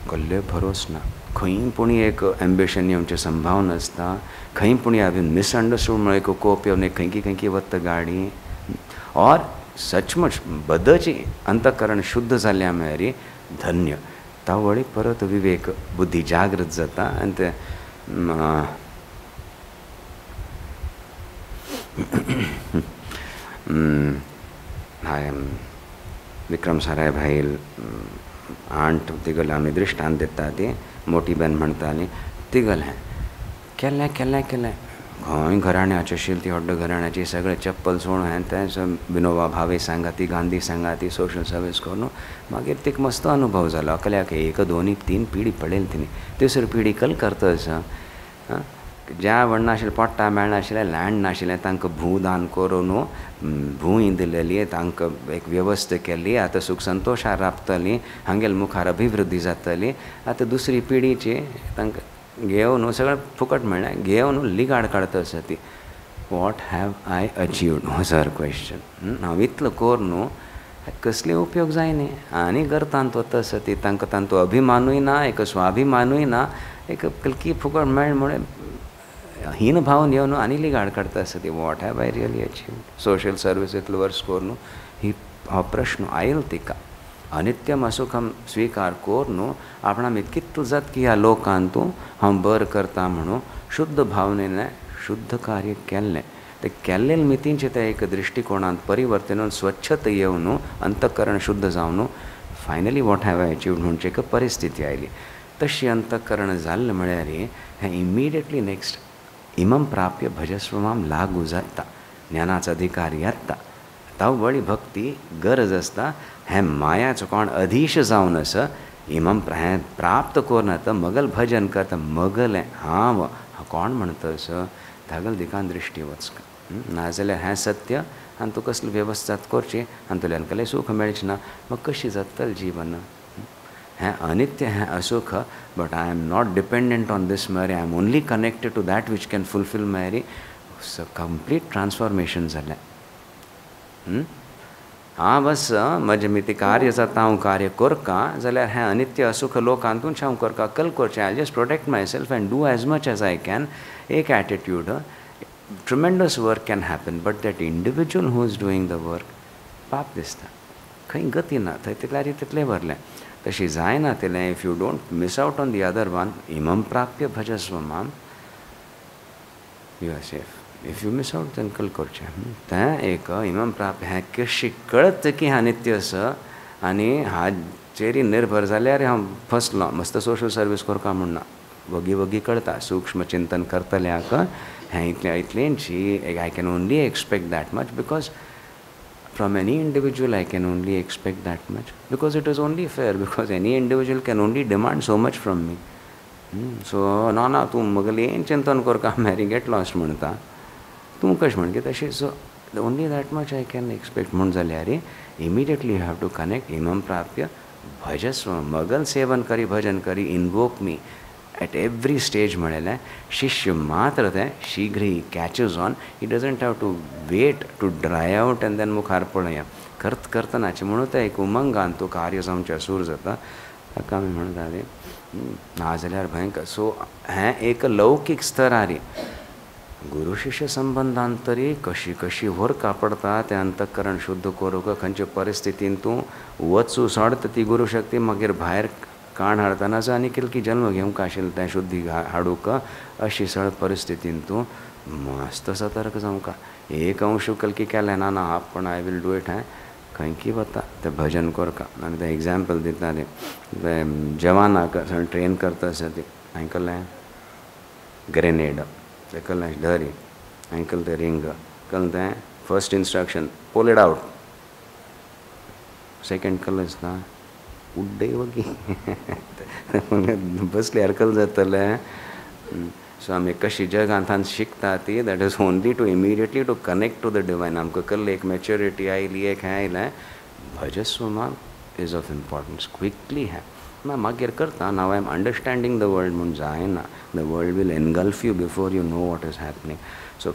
कसले भरोस ना खंय पूण एक एम्बिशन येवचे संभावना आसता खंय पूण हांवें मिसअंडरस्टूड म्हळ्यार एक कोप येवन खंयकी वता गाडी और सचमुच बदची अंतकरण शुद्ध जाल्ल्या मेळ्यार धन्य तावळी परत विवेक बुद्धी जागृत जाता आनी ते हांवें विक्रम साराय भाईल आंट तिगल आमी दृश्टांत दिता ती मोठी बेन म्हणटाली तिगलें केल्लें खंय घराण्याची आशिल्ली ती व्हडल्या घराण्याची सगळें चप्पल सोडून हें तें विनोबा भावे सांगाती गांधी सांगाती सोशल सर्वीस करून मागीर तिका मस्त अनुभव जालो अकल्याक एक दोन तीन पिढी पळयली तिणी तिसरी पिढी कल करतस ज्या व्हड नाशिल्लें पोट्टा मेळनाशिल्लें लँड नाशिल्लें तांकां भूदान करून भूंय दिलेली तांकां एक वेवस्था केल्ली आतां सूख संतोषार राबतलीं हांगेल मुखार अभिवृद्धी जातली आतां दुसरी पिढीची तांकां घेवन सगळें फुकट मेळ्ळें घेवन लिगाड काडता आसा ती what have I अचिव्ड was her question हांव इतलो कोर न्हू कसले उपयोग जायना आनी करता तो तसं ती तांकां तांचो अभिमानूय ना एक स्वाभिमानूय ना एक कलकी फुकट मेळ म्हणून हीन भावन येवन आनी लिगाड काडटा आसता ती what have I really achieve social service इतलो वर्स कोर न्हू ही हो प्रश्न आयल तिका अनित्यम असुखम स्वीकार कोर न्हू आपणा इतकित जात की ह्या लोकांत तूं हांव बर करता म्हणून शुद्ध भावनेन शुद्ध कार्य केल्लें ते केल्लें मितींचे ते एक दृश्टिकोणांत परिवर्तन स्वच्छत येवन अंतकरण शुद्ध जावन finally what have I achieved म्हणचे एक परिस्थिती आयली तशी अंतकरण जाल्लें म्हळ्यार हें इमिडिएटली नेक्स्ट इमम प्राप्य भजस्वमाम लागू जाता ज्ञानाचो अधिकार येता तावळी भक्ती गरज आसता हें मायाचो कोण अधीश जावन आसा इमम हें प्राप्त कोरना तर मगल भजन करता मगल हांव कोण म्हणटा असो धागल दिकान दृश्टी वचका नाजाल्यार हें सत्य आनी तूं कसली वेवस्था करची आनी तुल्यान कसलें सूख मेळचें ना मग कशी जातलें जीवन हें अनित्य हें असुख but I am not dependent on this marry I am only connected to that which can fulfil marry complete transformation जालें हांव बस म्हजें मिती कार्य जाता हांव कार्य करता जाल्यार हें अनित्य असुख लोकांतूच हांव करता कल करचें I just protect myself and do as much as I can एक attitude tremendous work can happen but that individual who is doing the work पाप दिसता खंय गती ना थंय तितल्या तितलें भरलें तशी जायना तिलें if you don't miss out on the other one इमम प्राप्य भजस्व माम you are safe if you miss out तें कल करचें तें एक इमम प्राप्य हें कशी कळत की हां नित्य आसा आनी हाचेर निर्भर जाल्यार हांव फसलो मस्त सोशल सर्वीस करता म्हूण ना वगी वगी कळटा सूक्ष्म चिंतन करतल्याक हें इतलेंची I can only expect that much because from any individual I can only expect that much because it is only fair because any individual can only demand so much from me so ना तूं मगलें चिंतन करता merry get lost म्हणटा तूं कशें म्हणटा तशें so only that much I can expect म्हूण जाल्यार immediately you have to connect इमम प्राप्य भजस्व मगल सेवन करी भजन करी invoke me at every stage म्हळेलें शिष्य मात्र तें शीघ्र he catches on he doesn't have to wait to dry out and then मुखार पळया करतनाचें म्हणून तें एक उमंगान तूं कार्य आमचें सूर जाता ताका आमी म्हणटाले नाजाल्यार भयंकर सो हें एक लौकीक स्तरार गुरु शिश्य संबंधांत तरी कशी कशी व्हर कापडता तें अंतकरण शुद्ध करूंक खंयचे परिस्थितीन तूं वचूं सोडता ती गुरू शक्ती मागीर भायर काण हाडटनाच आनी कितली जल्म घेवंक आशिल्लें तें शुद्धी हाडूंक अशी सळ परिस्थितीन तूं मस्त सतर्क जावंक एक अंश कलकी केलें ना पण आय वील डू इट हें खंयकी वता तें भजन करता आनी तें एग्जाम्पल दिता तें जवानाक ट्रेन करता आसा ती हांवें ग्रेनेड तें कल्लें धरी हांवें केलें तें रिंग कल्लें तें first instruction pull it out second कल्लें आसता उड्डे वगी बसले हरकल जातलें सो आमी कशी जगांत शिकता ती that is only to immediately to connect to the divine आमकां कल्ले एक मॅच्युरिटी आयली एक हें आयलें भजस्व माम इज ऑफ इम्पॉर्टन्स क्विकली हें मागीर करता now I am understanding the world म्हूण जायना the world will engulf you before you know what is happening so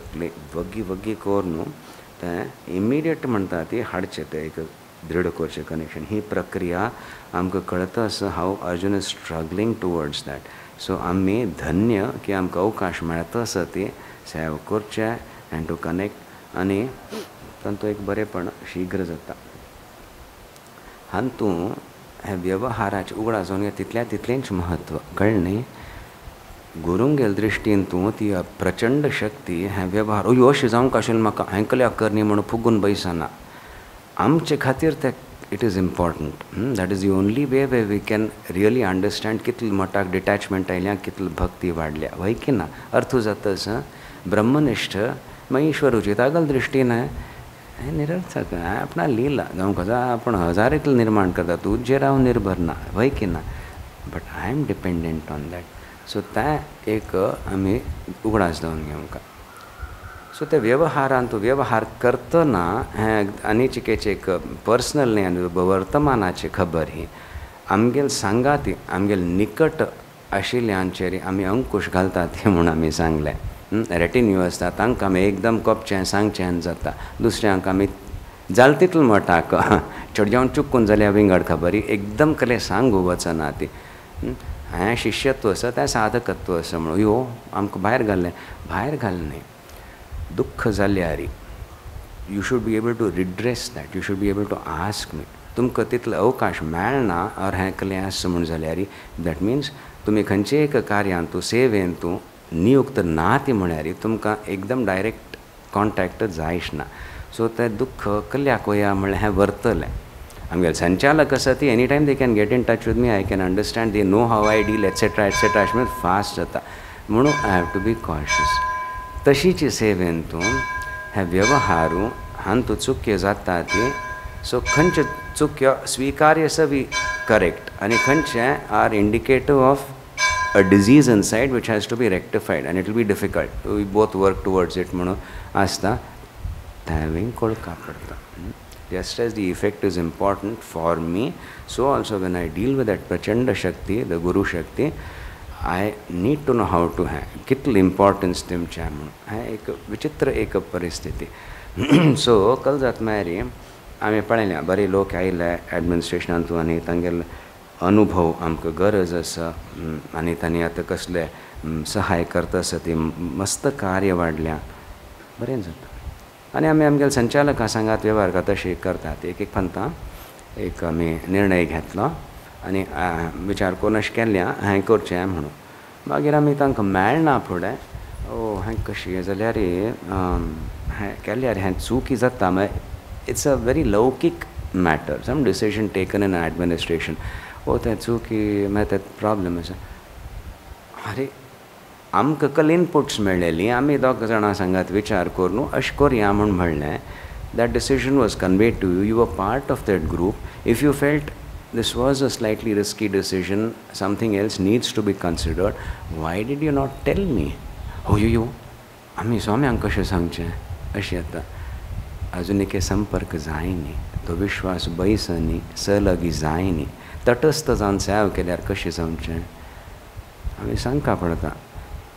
वगी वगी कोर न्हू तें इमिडिएट म्हणटा ती हाडचें तें एक दृढ करचें कनेक्शन ही प्रक्रिया आमकां कळटा आसा how Arjun is struggling towards that so आमी धन्य की आमकां अवकाश मेळटा आसा ती सेव करचें एंड टू कनेक्ट आनी तांचो एक बरेंपण शीघ्र जाता हातूं हें वेवहाराचें उगडास जावन तितलेंच म्हत्व कळ्ळें न्ही गुरूंगेल दृश्टीन तूं ती प्रचंड शक्ती हें वेवहार अयो अशें जावंक आशिल्लें म्हाका हांवें कल्याक करनी म्हणून फुगून बसना आमचे खातीर तें it is important that is the only way we can really understand कितले मटाक डिटॅचमेंट आयल्या कितली भक्ती वाडल्या वय की ना अर्थ जाता ब्रह्मनिष्ठ मागीर ईश्वर उचितागल दृश्टीन हें निरर्थक आपणा लिहिला जावं कसा आपण हजार इतलें निर्माण करता तुजेर हांव निर्भर ना वय की ना but I am dependent on that so तें एक आमी उगडास जावन घेवंक सो ते वेवहारान तूं वेवहार करतना हें आनीचें एक पर्सनल न्ही आनी वर्तमानाची खबर ही आमगेल सांगाती आमगेल निकट आशिल्ल्यांचेर आमी अंकुश घालतात हें म्हूण आमी सांगलें रेटिन्यू आसता तांकां आमी एकदम कोपचें सांगचें जाता दुसऱ्यांक आमी जाल तितलो मोठाक चड जावन चुकून जाल्यार विंगड खबरी एकदम कले सांगू वचना ती हें शिष्यत्व आसा तें साधकत्व आसा म्हणून यो आमकां भायर घाललें न्ही दुख्ख जाल्यार you should be able to redress that you should be able to ask me तुमकां तितलो अवकाश मेळना और हें कलें आसा म्हूण जाल्यार दॅट मिन्स तुमी खंयचेय एक कार्यान तूं सेवेन तूं नियुक्त ना ती म्हळ्यार तुमकां एकदम डायरेक्ट कॉन्टॅक्ट जायच ना सो तें दुख्ख कल्याक वया म्हळ्यार हें वर्तलें आमगेले संचालक आसा ती any time they can get in touch with me I can understand they know how I deal etcetera etcetera अशें म्हणून फास्ट जाता म्हणून I have to be cautious तशीच सेवेन तूं हें व्यवहारू हान तूं चुक्यो जाता ती सो खंयच्यो चुक्यो स्विकार्य सवी करेक्ट आनी खंयचे are indicative of a disease inside which has to be rectified and it will be difficult we both work towards it म्हणून आसता त्यावेळी कळका पडटा just as the effect is important for me so also when I deal with that prachanda shakti the guru shakti I need to know how to have कितली importance तेमच्या म्हणून हें एक विचित्र एक परिस्थिती सो कल जात मेरी आमी पळयलें बरे लोक आयले एडमिनिस्ट्रेशनांतूं आनी तांगेले अनुभव आमकां गरज आसा आनी तांणी आतां कसले सहाय करता आसा ती मस्त कार्य वाडल्या बरें जाता आनी आमी आमगेले संचालका सांगात वेव्हार तशें करतात एक फांता एक आमी निर्णय घेतलो आनी विचार करून अशें केल्लें हें करचें म्हणून मागीर आमी तांकां मेळना फुडें ओ हें कशें जाल्यार हें केल्यार हें चूक जाता मागीर इट्स अ वेरी लौकीक matter some decision taken in administration ओ तें चुकी मागीर तें प्रॉब्लम आसा अरे आमकां कल इनपुट्स मेळ्ळेलीं आमी दोग जाणां सांगात विचार करून अशें करया म्हूण म्हणलें that decision was conveyed to you are part of that group if you felt this was a slightly risky decision something else needs to be considered why did you not tell me oh you आमी स्वाम्यांक कशें सांगचें अशें जाता अजून एक संपर्क जायनी तो विश्वास बैसनी सलगी जायनी तटस्थ जावन सेव केल्यार कशें जावचें आमी सांगपा पडटा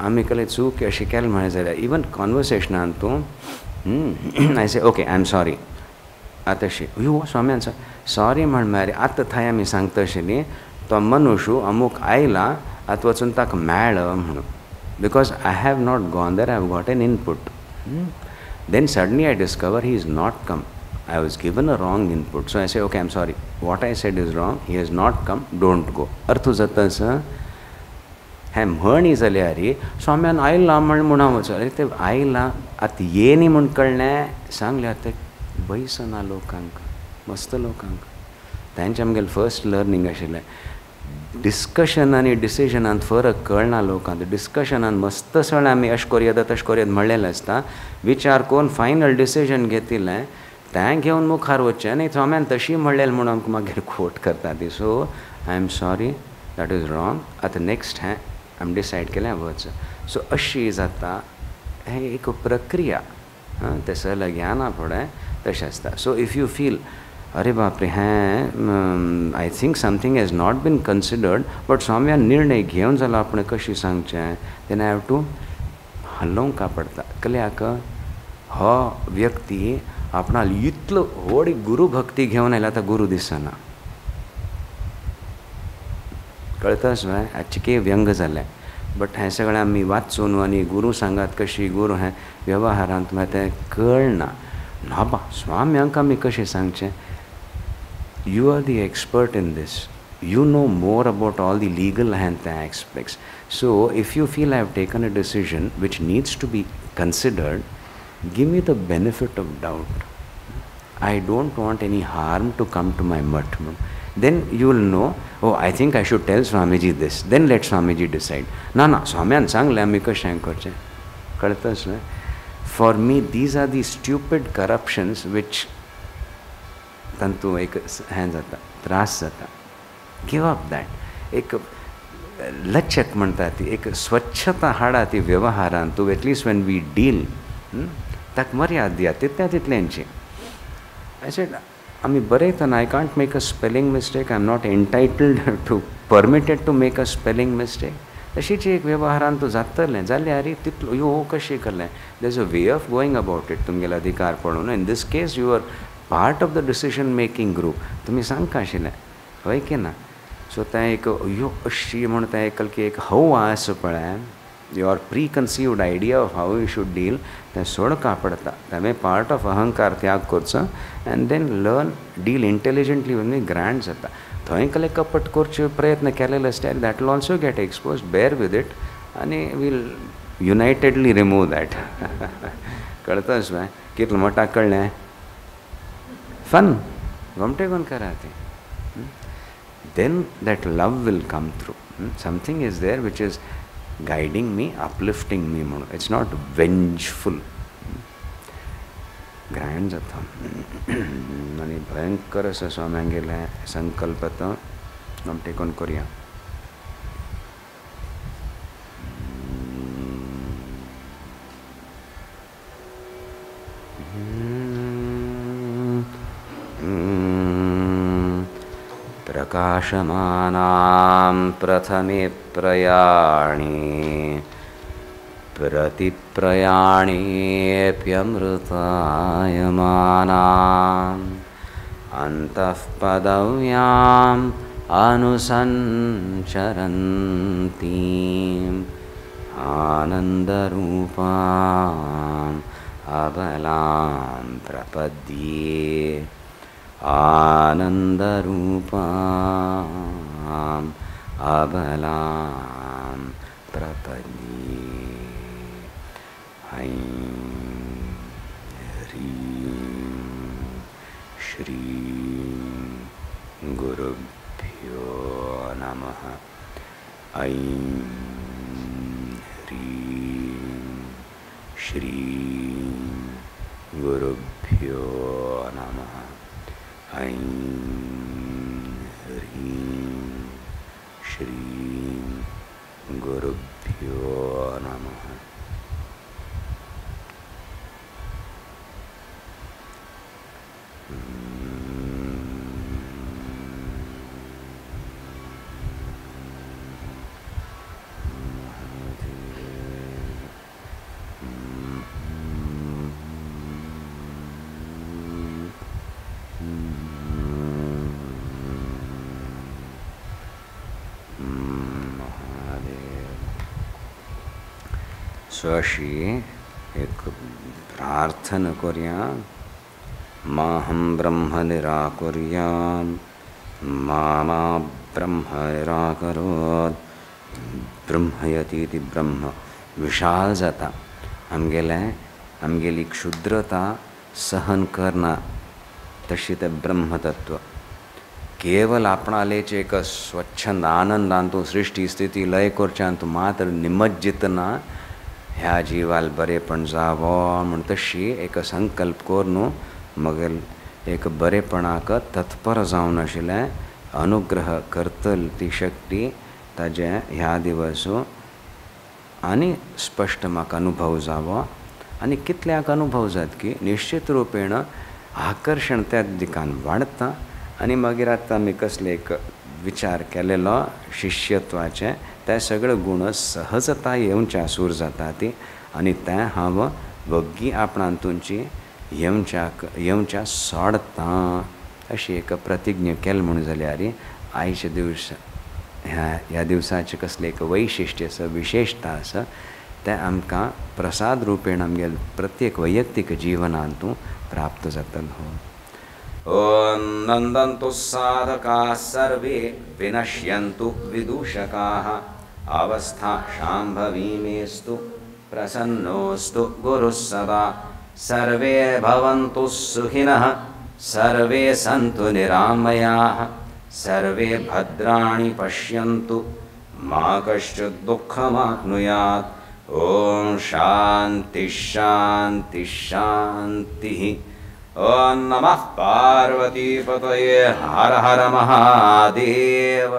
आमी केलें चूक अशें केलें म्हळें जाल्यार इवन कॉन्वर्सेशनान तूं I say okay I am sorry आतांशी यो स्वाम्यान सॉरी म्हण म्हळ्यार आतां थंय आमी सांगता आशिल्लीं तो मनुश्य अमूक आयला आतां वचून ताका मेळ्ळो म्हणून because I have not gone there I have got an input then suddenly I discover he is not come I was given a wrong input. So I say, okay, I'm sorry. What I said is wrong. He has not come. Don't go. अर्थ जाता sir हें म्हणी जाल्यार स्वाम्यान आयला म्हण वचो अरे ते आयला आतां ये न्ही म्हूण कळ्ळें सांगलें आतां बैसना लोकांक मस्त लोकांक तांचें आमगेलें फर्स्ट लर्निंग आशिल्लें डिस्कशन आनी डिसिजनांत फरक कळना लोकांक डिस्कशनान मस्त सण आमी अशें करया तशें करया म्हणलेलें आसता विचार करून फायनल डिसिजन घेतिल्लें तें घेवन मुखार वचचें न्ही स्वाम्यान तशी म्हणलेलें म्हणून आमकां मागीर खोट करता ती so I am sorry that is wrong आतां नेक्स्ट हें आमी डिसायड केलें वच सो अशी जाता हें एक प्रक्रिया तें सगळें ज्ञाना फुडें तशें आसता सो इफ यू फील अरे बाप रे हें I think something has not been considered but स्वाम्यान निर्णय घेवन जालो आपणें कशें सांगचें तेन्ना आय हॅव टू हलोवंक पडटा कित्याक हो व्यक्ती आपणाल इतलो व्हड गुरू भक्ती घेवन आयला आतां गुरू दिसना कळताच न्हय हाचें व्यंग जालें बट हें सगळें आमी वाचून आनी गुरू सांगात कशी गुरू हें वेव्हारांत मागीर तें कळना नाबा स्वाम्यांक आमी कशें सांगचें you are the expert in this you know more about all the legal and the aspects so if you feel I have taken a decision which needs to be considered give me the benefit of doubt I don't want any harm to come to my mutt then you will know oh I think I should tell Swamiji this then let Swamiji decide na Swamyan सांगलें आमी कशें करचें कळताच न्हय for me these are the stupid corruptions which तांतूं एक हें जाता त्रास जाता गिव अप दॅट एक लचक म्हणटा ती एक स्वच्छता हाडा ती वेव्हारांत तूं एटलिस्ट वेन वी डील ताका मर्याद दिया तितल्यांची आय सेड आमी बरयतना I can't make a spelling mistake I am not entitled to permitted to make a spelling mistake तशीच एक वेव्हारांत तूं जातलें जाल्यार तितलो यो कशें केलें there is a way of going about it तुमगेले अधिकार पळोवन in this case you are part of the decision making group तुमी सांगता आशिल्लें हय की ना. सो तें एक यो अशी म्हूण तें एकल की एक हव आस पळय your preconceived idea of how you should deal तें सोडका पडटा. तें पार्ट ऑफ अहंकार त्याग करचो and then learn deal intelligently with grand जाता. थंय कले कपट करचे प्रयत्न केलेले आसल्यार that will also get expose. Bear with it आनी वील युनायटेडली रिमूव दॅट. कळतच बाय कितलें मोठा कळ्ळें. फन गमटे कोण करा ते. Then that love will come through. Something is there which is guiding me, uplifting me. It's not vengeful. Grand जाता. आणि भयंकर असं स्वाम्यांगेले संकल्प तो गमटे कोण करूया. प्रकाशमानां प्रथमे प्रयाणे प्रतिप्रयाणेऽप्यमृतायमानाम् अन्तःपदव्याम् अनुसञ्चरन्तीम् आनन्दरूपाम् अबलां प्रपद्ये. आनन्दरूपाम् अबलां प्रपद्ये. ऐं ह्रीं श्रीं गुरुभ्यो नमः. ऐं ह्रीं श्रीं गुरुभ्यो नमः. ऐं ह्रीं श्रीं गुरुभ्यो नमः. अशी एक प्रार्थना करूया. माहं ब्रह्म निराकुर्याम् मा ब्रह्म निराकरोत्. ब्रह्मयतीति ब्रह्म विशाल जाता. आमगेली क्षुद्रता सहन करना तशी ते ब्रह्मतत्व केवल आपणालेच एक स्वच्छंद आनंदान तूं सृष्टी स्थिती लय करच्यान तूं मात्र निमज्जित ना ह्या जीवाल बरेपण जावो म्हण तशी एक संकल्प कर न्हू मगेल एक बरेपणाक तत्पर जावन आशिल्लें अनुग्रह करतल ती शक्ती ताजे ह्या दिवसो आनी स्पश्ट म्हाका अनुभव जावो. आनी कितल्याक अनुभव जात की निश्चित रूपेण आकर्षण त्या दिकान वाडता. आनी मागीर आतां आमी कसले एक विचार केलेलो शिष्यत्वाचे ते सगळे गुण सहजता येवच्या सूर जाता ती. आनी तें हांव वग्गी आपणांतूंची येवच्या सोडता अशी एक प्रतिज्ञा केली म्हूण जाल्यार आयचे दिवस ह्या दिवसाचें कसलें एक वैशिश्ट्य आसा विशेषता आसा तें आमकां प्रसाद रूपेण आमगे प्रत्येक वैयक्तीक जिवनांतूं प्राप्त जातलो. ओम नंदन्तु साधकाः सर्वे विनश्यन्तु विदूषकाः. अवस्था शाम्भवीमेस्तु प्रसन्नोऽस्तु गुरुः सदा. सर्वे भवन्तु सुखिनः सर्वे सन्तु निरामयाः. सर्वे भद्राणि पश्यन्तु मा कश्चित् दुःखमाप्नुयात्. ओम शान्ति शान्ति शान्तिः. ओम नमः पार्वतीपतये. हर हर महादेव.